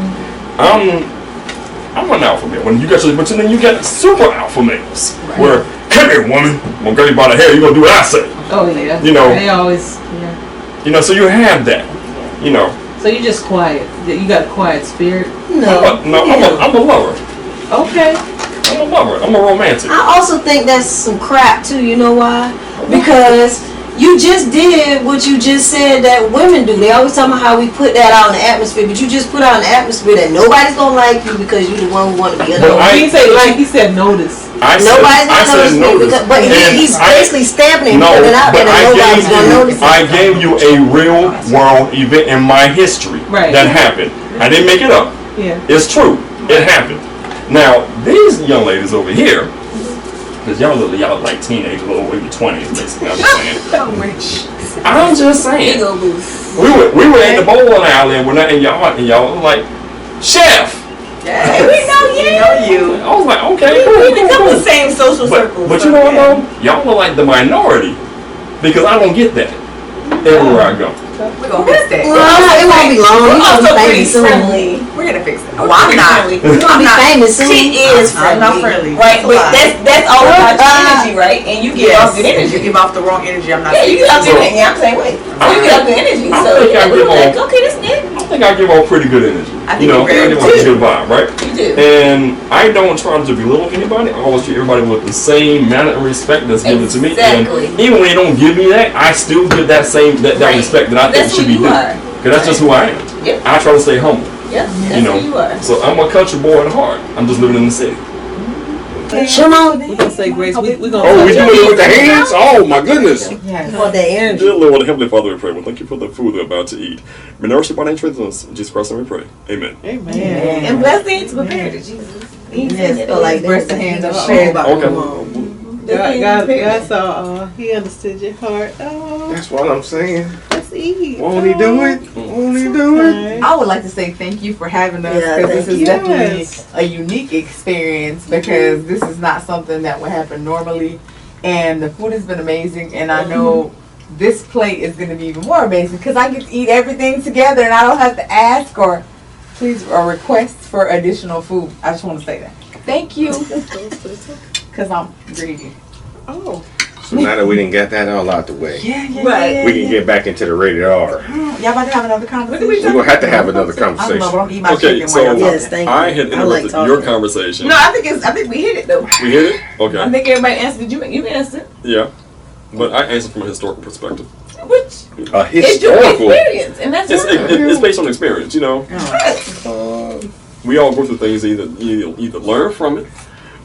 I'm an alpha male. But then you get super alpha males, where, "Come here, woman. I'm gonna grab you by the hair. You're gonna do what I say." Oh yeah. They always. Yeah. So you have that. So you just quiet. You got a quiet spirit. No. I'm a lover. Okay. I'm a lover. I'm a romantic. I also think that's some crap too. You know why? Because you just did what you just said that women do. They always talk about how we put that out in the atmosphere, but you just put out in the atmosphere that nobody's gonna like you because you're the one who want to be alone. He said notice. Nobody's gonna notice me but he's basically stamping and putting it out there that nobody's gonna notice. I gave you a real world event in my history that happened. I didn't make it up. Yeah. It's true. It happened. Now these young ladies over here, because y'all look like teenagers, little in your 20s, basically. I'm just saying. So rich. I'm just saying. Ego boost. We were in the bowling alley and y'all were like, chef. Yes. We know you. We know you. I was like, okay, We cool, become cool. the same social circle. But you know what though? Y'all are like the minority because I don't get that everywhere I go. We're gonna fix that. Well, it won't be long. We're You gonna also be pretty famous soon. friendly. We're gonna fix it. Oh, I'm not. You gonna be famous soon. She is I'm friendly. not friendly. Right, but that's all about your energy, right? And you get off good If energy. you give off the wrong energy, I'm not. Yeah, you get off So- good energy. I'm the same way. So you get off good energy. I So think I we give were like, off- okay, this nigga. I think I give off pretty good energy. I think you I very give off a do. good vibe, right? You do. And I don't try to belittle anybody. I always treat everybody with the same manner and respect that's given to me. Exactly. And even when they don't give me that, I still give that same that Right. respect that I think That's should who be you due. are. Because that's just who I am. Yep. I try to stay humble. Yep, that's You know. who you are. So I'm a country boy at heart. I'm just living in the city. Come on. We're gonna say grace. We're gonna. Oh, we doing it with the hands? Oh my goodness. Yes. For that energy. Dear Lord, Heavenly Father, we pray. Well, thank you for the food we're about to eat. May nourish your body and strengthen us. In Jesus Christ, we pray. Amen. Amen. And bless the hands prepared to Jesus. Yes, feel like Press the that. hands up. Share about Okay. come on. God saw. He understood your heart. Oh, That's what I'm saying. let's eat. Won't he do it? Won't he do it? I would like to say thank you for having us Yeah, because this thank is you. definitely Yes. a unique experience because this is not something that would happen normally. And the food has been amazing, and I know this plate is going to be even more amazing because I get to eat everything together and I don't have to ask or please or request for additional food. I just want to say that. Thank you because I'm greedy. Oh, So now that we didn't get that all out the way, Yeah. Right. we can get back into the rated R. Y'all about to have another conversation? We're gonna have to have another I don't know, but conversation. I'm eating my Okay, chicken so- while y'all Yes, talking. thank you. I had interrupted talking. your conversation. No, I think we hit it though. We hit it? Okay. I think everybody answered. You answered. Yeah. But I answer from a historical perspective. Which A is your historical. experience, and that's It's based on experience, you know. right. We all go through things, you either learn from it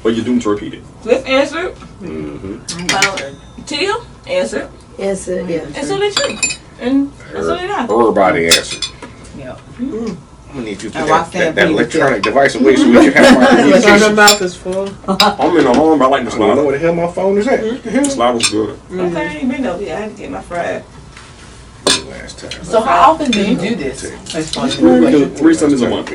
or you're doomed to repeat it. Cliff answered. Mm-hmm. Teal answered. Yes, sir. Yeah. And so did you. And so did I. Everybody answered. Yeah. I'm gonna need you to And put watch that that electronic device away so we can have our her communication. mouth is full. I'm in the home, I like the I don't know slider. where the hell my phone is at. The slider's good. Okay, I ain't been over here. I had to get my fried. Last time. So how often do you do this? Three Sundays a month.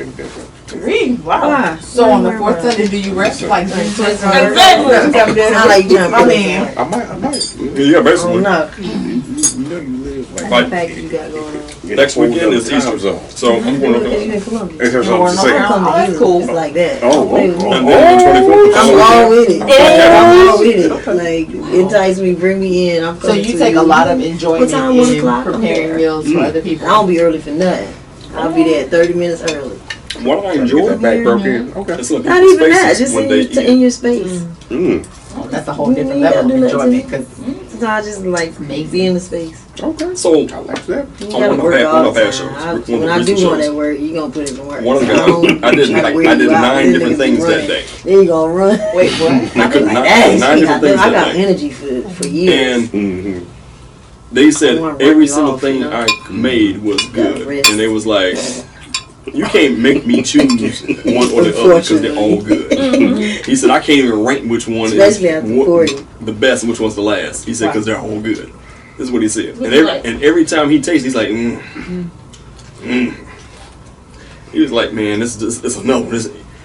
3. Wow. So on the fourth Sunday, do you rest like during Christmas? Exactly. I like jumping. I mean, I might. Yeah, basically. No. You know you live like Like, Fact you got going on. next weekend is Easter. zone. So I'm going to You in Columbia. Is there something to say? Come Oh, to that's you. cool. It's like that. Oh, And then the 24th. I'm all with it. Yeah. I'm all with it. Like, entice me, bring me in. I'm so coming you to take a lot of enjoyment What time? 1 in o'clock? I'm preparing there. meals for other I people. don't be early for nothing. I'll be there 30 minutes early. What I Get enjoy that back broke in. Okay. is looking Not at even that. spaces Just when in they your, eat. in your space. That's a whole You different ain't level of gotta do nothing enjoyment to because So I just like be in the space. Okay. So I like that. You On gotta one of work my all the past time. shows, I- one of When the I do recent want shows. that work, you gonna put it in work. One of the So guys, don't I did try to like wear I you did out. 9 Then different niggas things running. that day. Then you gonna run. wait, what? I could nine Dang, different things I that got day. energy for years. And they said I wanna work every you single off, thing you know? I made was good, rest. and they was like, "You can't make me choose one or the other because they're all good." He said, "I can't even rank which one Especially is after what- 40. the best and which one's the last." He said, "Because they're all good." This is what he said. What's And the and every time he tastes, he's like, He was like, "Man, this is just it's enough."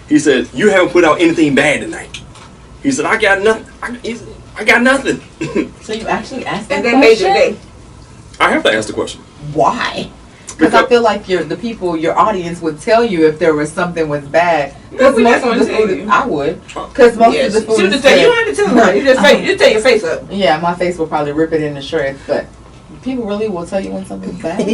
He said, "You haven't put out anything bad tonight." He said, "I got nothing. I got nothing." So you actually asked that And that made your question? day. I have to ask the question. Why? Because I feel like the people, your audience would tell you if there was something was bad. No, Because we most not of gonna the tell food, you. I would. Because most of the food Shoot is the thing. You good. don't have to tell them. You tell your face up. Yeah, my face will probably rip it into shreds, but people really will tell you when something's bad.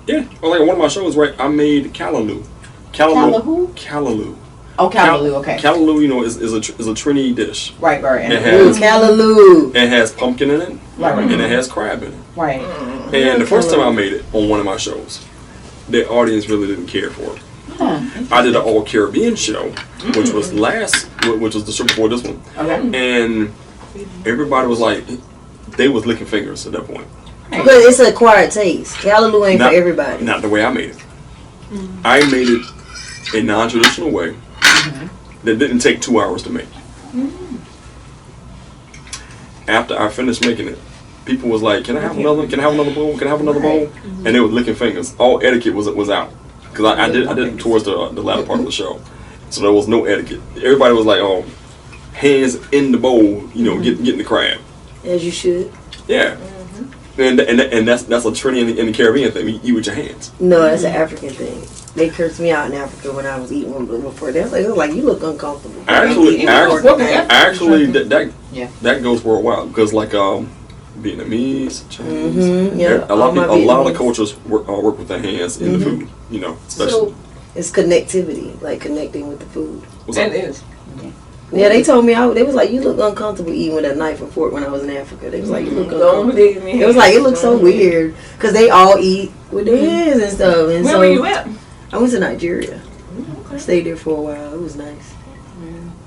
Yeah, well, like on one of my shows, right? I made callaloo. Callaloo? Callaloo. Oh, callaloo, okay. Callaloo, you know, is a Trini dish. Right. It And, Ooh, has callaloo. it has pumpkin in it, right. and it has crab in it. Right. And the first time I made it on one of my shows, the audience really didn't care for it. I did an all Caribbean show, which was which was the show before this one, Okay. and everybody was like, they was licking fingers at that point. But it's an acquired taste. Callaloo ain't Not- for everybody. Not the way I made it. I made it a non-traditional way that didn't take 2 hours to make. after I finished making it, people was like, "Can I have another? Can I have another bowl? Can I have another bowl?" And they were licking fingers. All etiquette was out because I did it towards the latter part of the show, so there was no etiquette. Everybody was like, "Oh, hands in the bowl, getting the crab." As you should. Yeah. And that's a trend in the Caribbean thing. You eat with your hands. No, that's an African thing. They cursed me out in Africa when I was eating one before. They was like, you look uncomfortable. Actually, Yeah. that goes worldwide because like Vietnamese, Chinese, yeah, a lot of cultures work with their hands in the food. Especially. So it's connectivity, like connecting with the food. It is. Yeah, they told me they was like, you look uncomfortable eating with a knife and fork when I was in Africa. They was like, you look uncomfortable. It was like, it looked so weird because they all eat with their hands and stuff. And Where were you at? I went to Nigeria. I stayed there for a while. It was nice.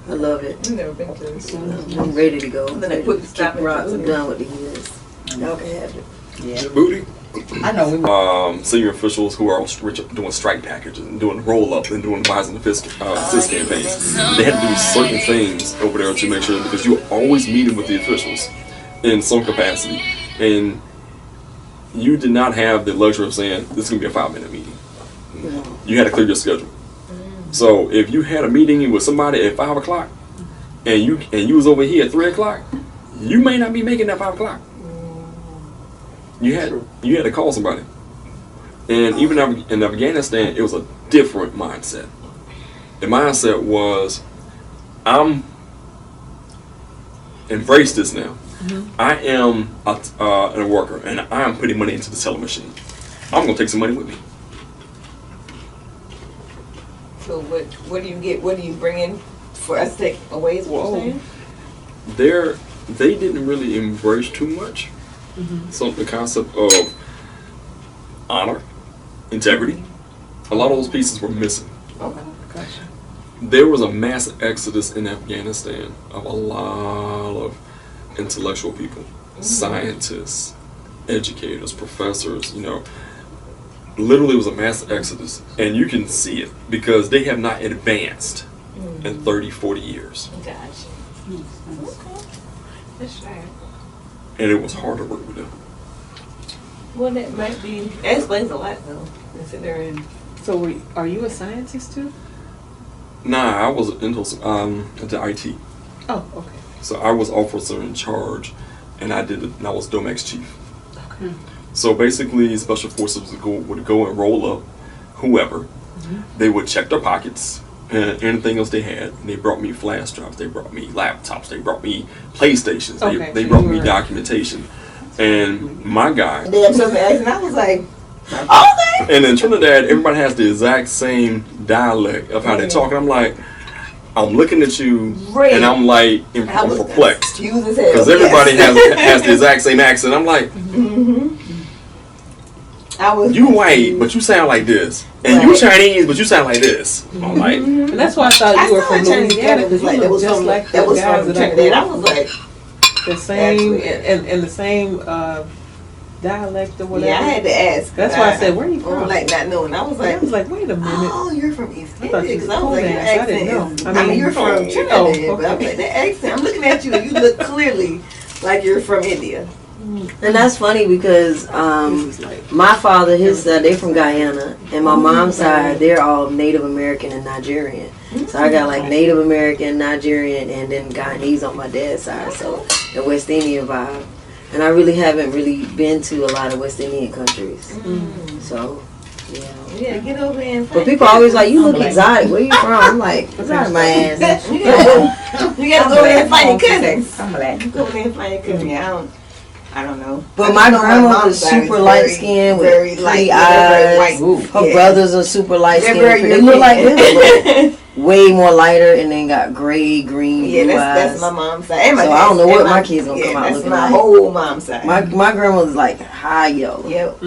I love it. I've never been to this. I'm ready to go. Then they put the stop in rocks. food. I'm done with the years. Y'all can have it. Yeah. Booty. I know we Senior officials who are doing strike packages and doing roll up and doing buys and assist campaigns, they had to do certain things over there to make sure because you're always meeting with the officials in some capacity, and you did not have the luxury of saying this is gonna be a 5-minute meeting. You had to clear your schedule. So if you had a meeting with somebody at 5 o'clock and you was over here at 3 o'clock, you may not be making that 5 o'clock. You had to call somebody, and even in Afghanistan, it was a different mindset. The mindset was, I'm embrace this now. I am a worker, and I am putting money into the teller machine. I'm gonna take some money with me. So what do you get? What do you bring in for us to take away? Is what you're saying? They didn't really embrace too much. So the concept of honor, integrity, a lot of those pieces were missing. Okay. Gotcha. There was a mass exodus in Afghanistan of a lot of intellectual people, scientists, educators, professors, literally it was a mass exodus. And you can see it because they have not advanced in 30, 40 years. Gotcha. Okay. That's right. And it was hard to work with them. Well, that might be. That explains a lot, though. Considering. So are you a scientist too? Nah, I was into IT. Oh, okay. So I was officer in charge, and I was Domex chief. Okay. So basically, special forces would go and roll up whoever. They would check their pockets and anything else they had. And they brought me flash drives. They brought me laptops. They brought me PlayStations. Okay, They so brought you me were- documentation. And my guy. Damn, so fast. And I was like, okay. And in Trinidad, everybody has the exact same dialect of how they talk. And I'm like, I'm looking at you, Right. and I'm like, I I'm was perplexed. confused as hell. Because everybody has the exact same accent. I'm like, I was. you white, but you sound like this. And you Chinese, but you sound like this. I'm like, And that's why I thought you were saw from a Chinese Louisiana guy because you that look was just from like that the was guys from that I Trinidad. I grew was up like, with. The same and the same dialect or whatever. yeah, I had to ask. That's why I said, where are you from? Like not knowing. I was I like, was like, wait a minute. oh, you're from East I thought India. you Because was I was cool like, your dance. I accent didn't know. is. I I mean, mean, you're from oh, Trinidad, okay. but I'm like, that accent. I'm looking at you, and you look clearly like you're from India. And that's funny because my father, his side, they're from Guyana, and my mom's side, they're all Native American and Nigerian. So I got like Native American, Nigerian, and then Guyanese on my dad's side. So the West Indian vibe. And I really haven't been to a lot of West Indian countries. So, yeah. Yeah, get over there and fight. But people always like, you look exotic. Where you from? I'm like, exotic my ass. You gotta go over there and find your cousins. I'm black. Go over there and find your cousins. I don't know. But I my just know grandma mom's was side is super very, light skinned with very pretty light, yeah, they're eyes. very white. Her Yeah. brothers are super light They're skinned. very They look like European. this, but way more lighter, and then got gray, green, Yeah, blue that's eyes. my mom's side. And my So I don't know dad's- what and my kids gonna come out that's looking my like. whole mom's side. My grandmother's like high yellow. Yep.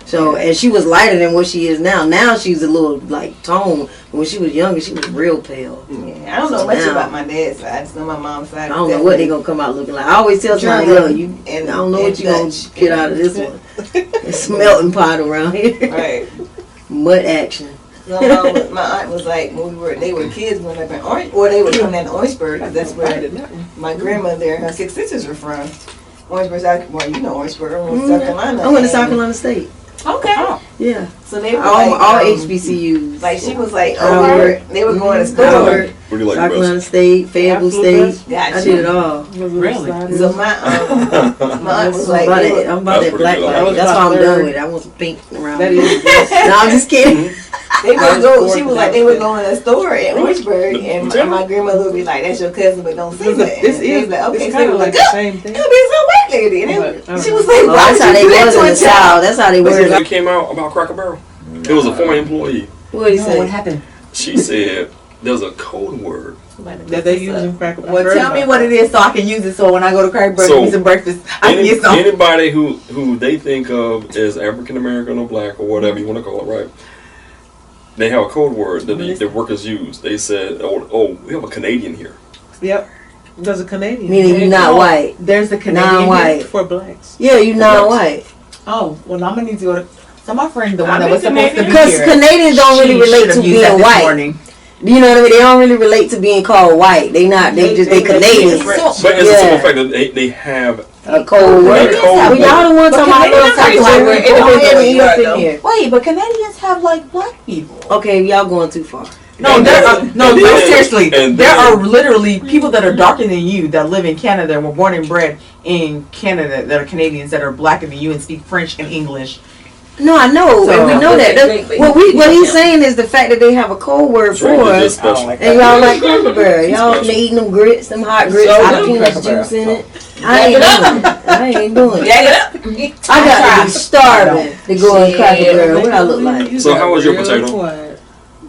So, and she was lighter than what she is now. Now she's a little like toned. When she was younger, she was real pale. Yeah, I don't know So much now- about my dad's side. I just know my mom's side. I don't know what they gonna come out looking like. I always tell somebody, German yo, I and- don't know what and you gonna Dutch. get out of this one. It's melting pot around here. Right. Mud action. My aunt was like, when they were kids when they were in Orange, or they would come down to Orangeburg, because that's where my grandmother and her 6 sisters were from. Orangeburg, well, you know Orangeburg, South Carolina. I went to South Carolina State. Okay. Yeah. So they were all HBCUs. Like she was like, they were going to store. What do you like South best? Carolina State, Fayetteville State. Gotcha. I did it all. Really? So my aunt was like, I'm about That's that black pretty light. good. That's why I'm done with it. I want some pink around. That me. is No, I'm just kidding. they would go. She was like, they would go in a store in Orangeburg, and my grandmother would be like, "That's your cousin, but don't say that." This And they was is like, okay, it's so kind they of was like like, the same thing. "It'll be some white lady," and she was like, Well, "Why that's would how you they do that was to in a the child?" South. That's how they were. It came out about Cracker Barrel. It was a former employee. What did he say? What happened? She said there's a code word. That they use in Cracker Barrel. Well, tell me what it is so I can use it. So when I go to Carribean, So, give me some breakfast. I can get some. Anybody who they think of as African American or black or whatever you want to call it, right? They have a code word that the workers use. They said, "Oh, we have a Canadian here." Yep. There's a Canadian. Meaning you're not white. There's a Canadian Non-white. here. For blacks. Yeah, you're not white. Oh, well, I'm gonna need to go to. So my friend, the one I'm that was supposed to be Because here, Canadians don't really she relate should've to used that being this white. morning. You know what I mean? They don't really relate to being called white. They Canadians. But it's a simple fact that they have A cold word. A cold Well, word. y'all the one talking about Canadians talking have like black go people. ahead and eat up in here. Wait, but Canadians have like black people. Okay, y'all going too far. No, And there are then- no. and then- Seriously, and there then- are literally people that are darker than you that live in Canada and were born and bred in Canada that are Canadians that are blacker than you and speak French and English. No, I know, So- and we know that. Wait, What he's saying is the fact that they have a cold word for Drink is us, just special. and y'all like Cracker Barrel. Y'all Special. eating them grits, them hot grits, So hot good. peanut Cracker Barrel. juice in it. I ain't doing it. I ain't doing it. Jack it up. I got to be starving to go in Cracker Barrel. What I look like? So how was your potato?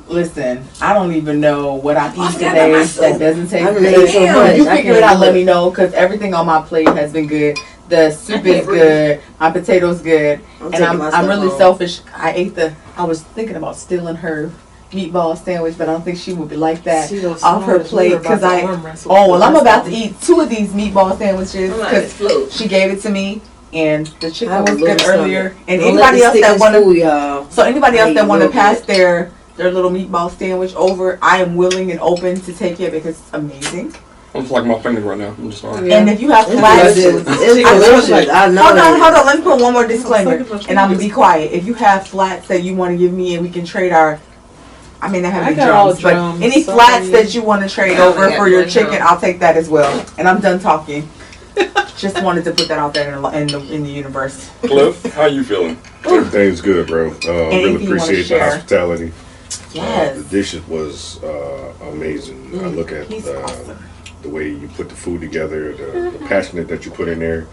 Listen, I don't even know what I I eat forgot today about my soup. that doesn't taste I good. really ate so much. You I figure can't it out, do let it. me know, because everything on my plate has been good. The soup is good. My potatoes good. I'm And taking my I'm stuff really home. selfish. I was thinking about stealing her meatball sandwich, but I don't think she would be like that off her plate because I'm about to eat 2 of these meatball sandwiches I'm like, because explode. she gave it to me and the I chicken have a was little good earlier. stomach. And Don't anybody let else the that stickers want fool to, y'all. so anybody else I that eat want to real pass good. their little meatball sandwich over, I am willing and open to take it because it's amazing. I'm just like my fingers right now. I'm just fine. And if you have It's flats, delicious. It's delicious. I know. hold it. on. Let me put one more disclaimer, and I'm gonna be quiet. If you have flats that you want to give me, and we can trade our, I mean, I have I the got all drums, but drums, any so flats yeah. that you want to trade I over got for your one chicken, drum. I'll take that as well. And I'm done talking. Just wanted to put that out there in the universe. Cliff, how you feeling? Everything's good, bro. Anything Really you wanna appreciate the share? hospitality. Yes. The dishes was amazing. I look at He's awesome. the way you put the food together, the passionate that you put in there,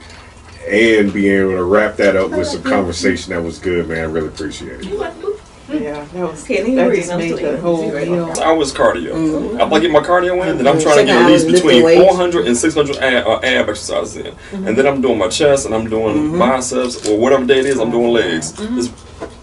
and being able to wrap that up with some conversation that was good, man. I really appreciate it. Yeah, that was Can't even that breathe. just I'm made still the eating. whole See right meal. I was cardio. Mhm. After I get my cardio in, then I'm trying to Second get at I least was lifting between weights. 400 and 600 ab exercises in. And then I'm doing my chest and I'm doing biceps or whatever day it is, I'm doing legs. It's-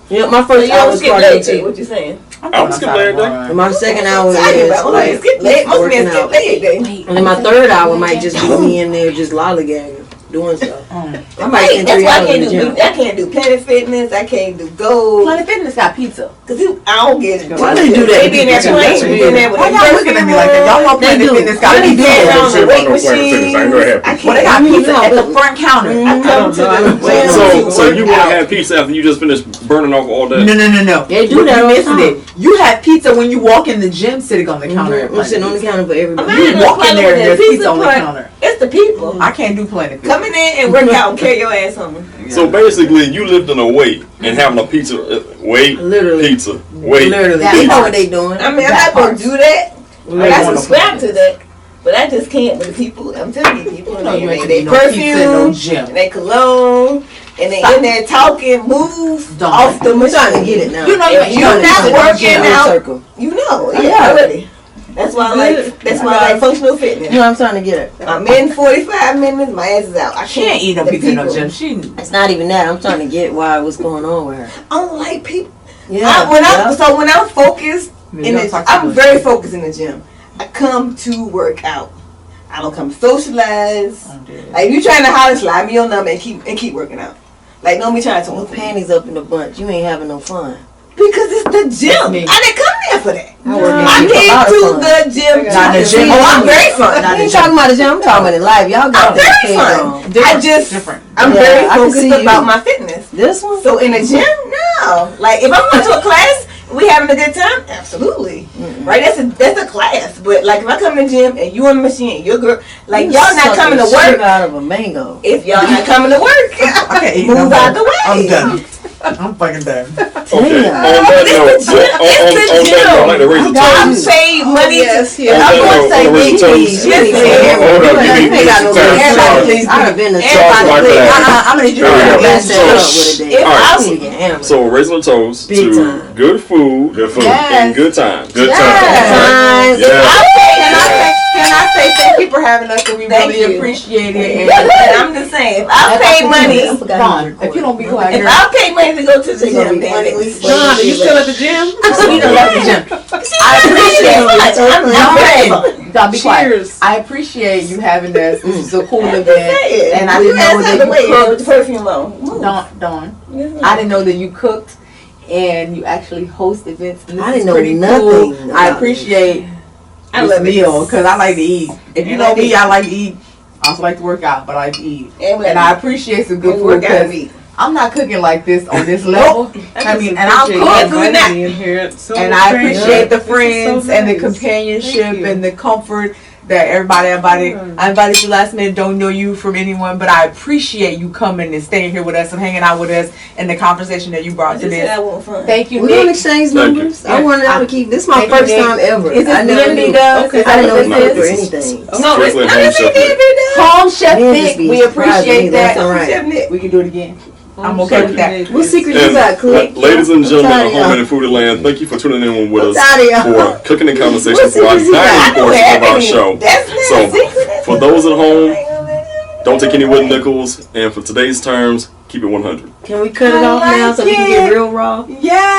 Yeah, my So first you hour don't was skip cardio legs, too. what you saying? I don't skip leg day. And my second hour Talking is about, oh, like skip leg. Most working men skip out. leg day. And then my third hour might just be me in there just lollygagging, doing stuff. I might Right, spend that's 3 why I hours in can't the gym. do. I can't do Planet Fitness. I can't do Gold. Planet Fitness got pizza. Cause I don't get it. Why they do that? They be in that plane. Be in there with Why a y'all looking at me like that? Y'all know They Planet do. Fitness Why got they do pizza. that? on the weight I ain't gonna have I pizza. Well, they got I mean, pizza you know, at the but- front counter. I come to the gym So to you work want to out. have pizza after you just finished burning off all that? No. They do You that all the missed time. it. You have pizza when you walk in the gym sitting on the counter. at I'm sitting on the Planet counter for everybody. I'm You not walk in there and with there's the pizza on the part. counter. It's the people I can't do Planet Fitness. coming in and work out and carry your ass home. So basically, you lifting a weight and having a pizza, weight, Literally. pizza, weight. Literally. That They know part. what they doing. I mean, I'm That not gonna part. do that. I got wanna subscribe to that, but I just can't. With the people, I'm telling you, people, You know you ain't they gonna do no pizza in no perfume, gym. and they cologne, and they Stop. in there talking, move Don't. off the I'm machine. trying to get it now. You know If you you're don't not sit in working the gym. out, Circle. you know, Yeah. yeah, already. That's why I like. That's why I like functional fitness. No, I'm trying to get it. I'm in 45 minutes. My ass is out. I She ain't eat no the pizza in no people. gym. She It's not even that. I'm trying to get what's going on with her. I don't like people. Yeah. When I'm focused You in don't the, talk to I'm me. very focused in the gym. I come to work out. I don't come to socialize. Like if you trying to holler, slide me your number and keep working out. Like don't be trying to Your talk. panties up in a bunch. You ain't having no fun. Because it's the gym. Me. I didn't come there for that. I I came to the gym. Not the gym. Oh, I'm very fun. I ain't talking about the gym. I'm talking about the life. Y'all got I'm that very head fun. on. Different. I'm Yeah, very I can see focused you. about my fitness. This one? So in the gym, no. Like if I'm going to a class, we having a good time, absolutely. Right? That's a class. But like if I come to the gym and you on the machine and your girl, like You y'all not suck coming the to work. shit out of a mango. If y'all not coming to work, move out the way. I'm done. I'm fucking done. Okay. Damn. On that note, It's the gym. on that note, I'd like to raise a got toast. I paid money. Yes, to, yes. I'm On going to that say note, Nikki. toast. Just Hold up, You give me ain't got no some time. everybody, Sorry. please. I'd have been a Charles like that. I'm gonna need you There we to go. back that up So- with a day. If All right. I I need to get hammered. So raising a toast Big to time. good food, Good food. and good times. Good Yes. time. Time. Yeah. Can I say thank you for having us and we Thank really you. appreciate it. And I'm just saying, if I paid money, Ron, if you don't be quiet, if girl. I paid money to go to the They gonna gym, be then funny. it's- John, are you still at the gym? We don't love the gym. I appreciate it. I'm very fun. Don't be quiet. Cheers. I appreciate you having us. This is a cool I'm event. just saying. And I You didn't know guys that have to you wait cooked. with the perfume on. Move. Dawn. Yes, ma'am. I didn't know that you cooked and you actually host events. And this I didn't is know pretty nothing cool. I about appreciate I this love meal it. because I like to eat. If you And know I me, do. I like to eat. I also like to work out, but I like to eat. And I appreciate some good Good food work out because meat. I'm not cooking like this on this level. I mean, and Appreciate I'm you cooked. doing that. inviting me in here. It's so And I great. appreciate the This is so friends and the nice. companionship Thank you. and the comfort that everybody. I invited you last minute, don't know you from anyone, but I appreciate you coming and staying here with us and hanging out with us and the conversation that you I brought to just said I this. want fun. Thank you, We don't Nick. exchange Thank you. numbers. I wanted y'all to keep. This is my Thank you, first Nick. time ever. Is this I never Lindy knew. does? Okay. Is I that didn't know what he No, cooked or this is- anything. No, it's Strictly not home chef Nick. Home Chef Man, Nick, just be we surprised appreciate me left that. and right. Chef Nick. We can do it again. I'm okay with that. What secret you And got, Click? ladies and gentlemen tired of of Home y'all. and Foodie Land, thank you for tuning in with I'm us tired of y'all. for Cooking and Conversation What for our secret you got? dining I don't portion have of our any. show. That's not So, a secret. for those at home, don't take any wooden nickels, and for today's terms, keep it 100. Can we cut it I off now like so we can get it. real raw? Yes.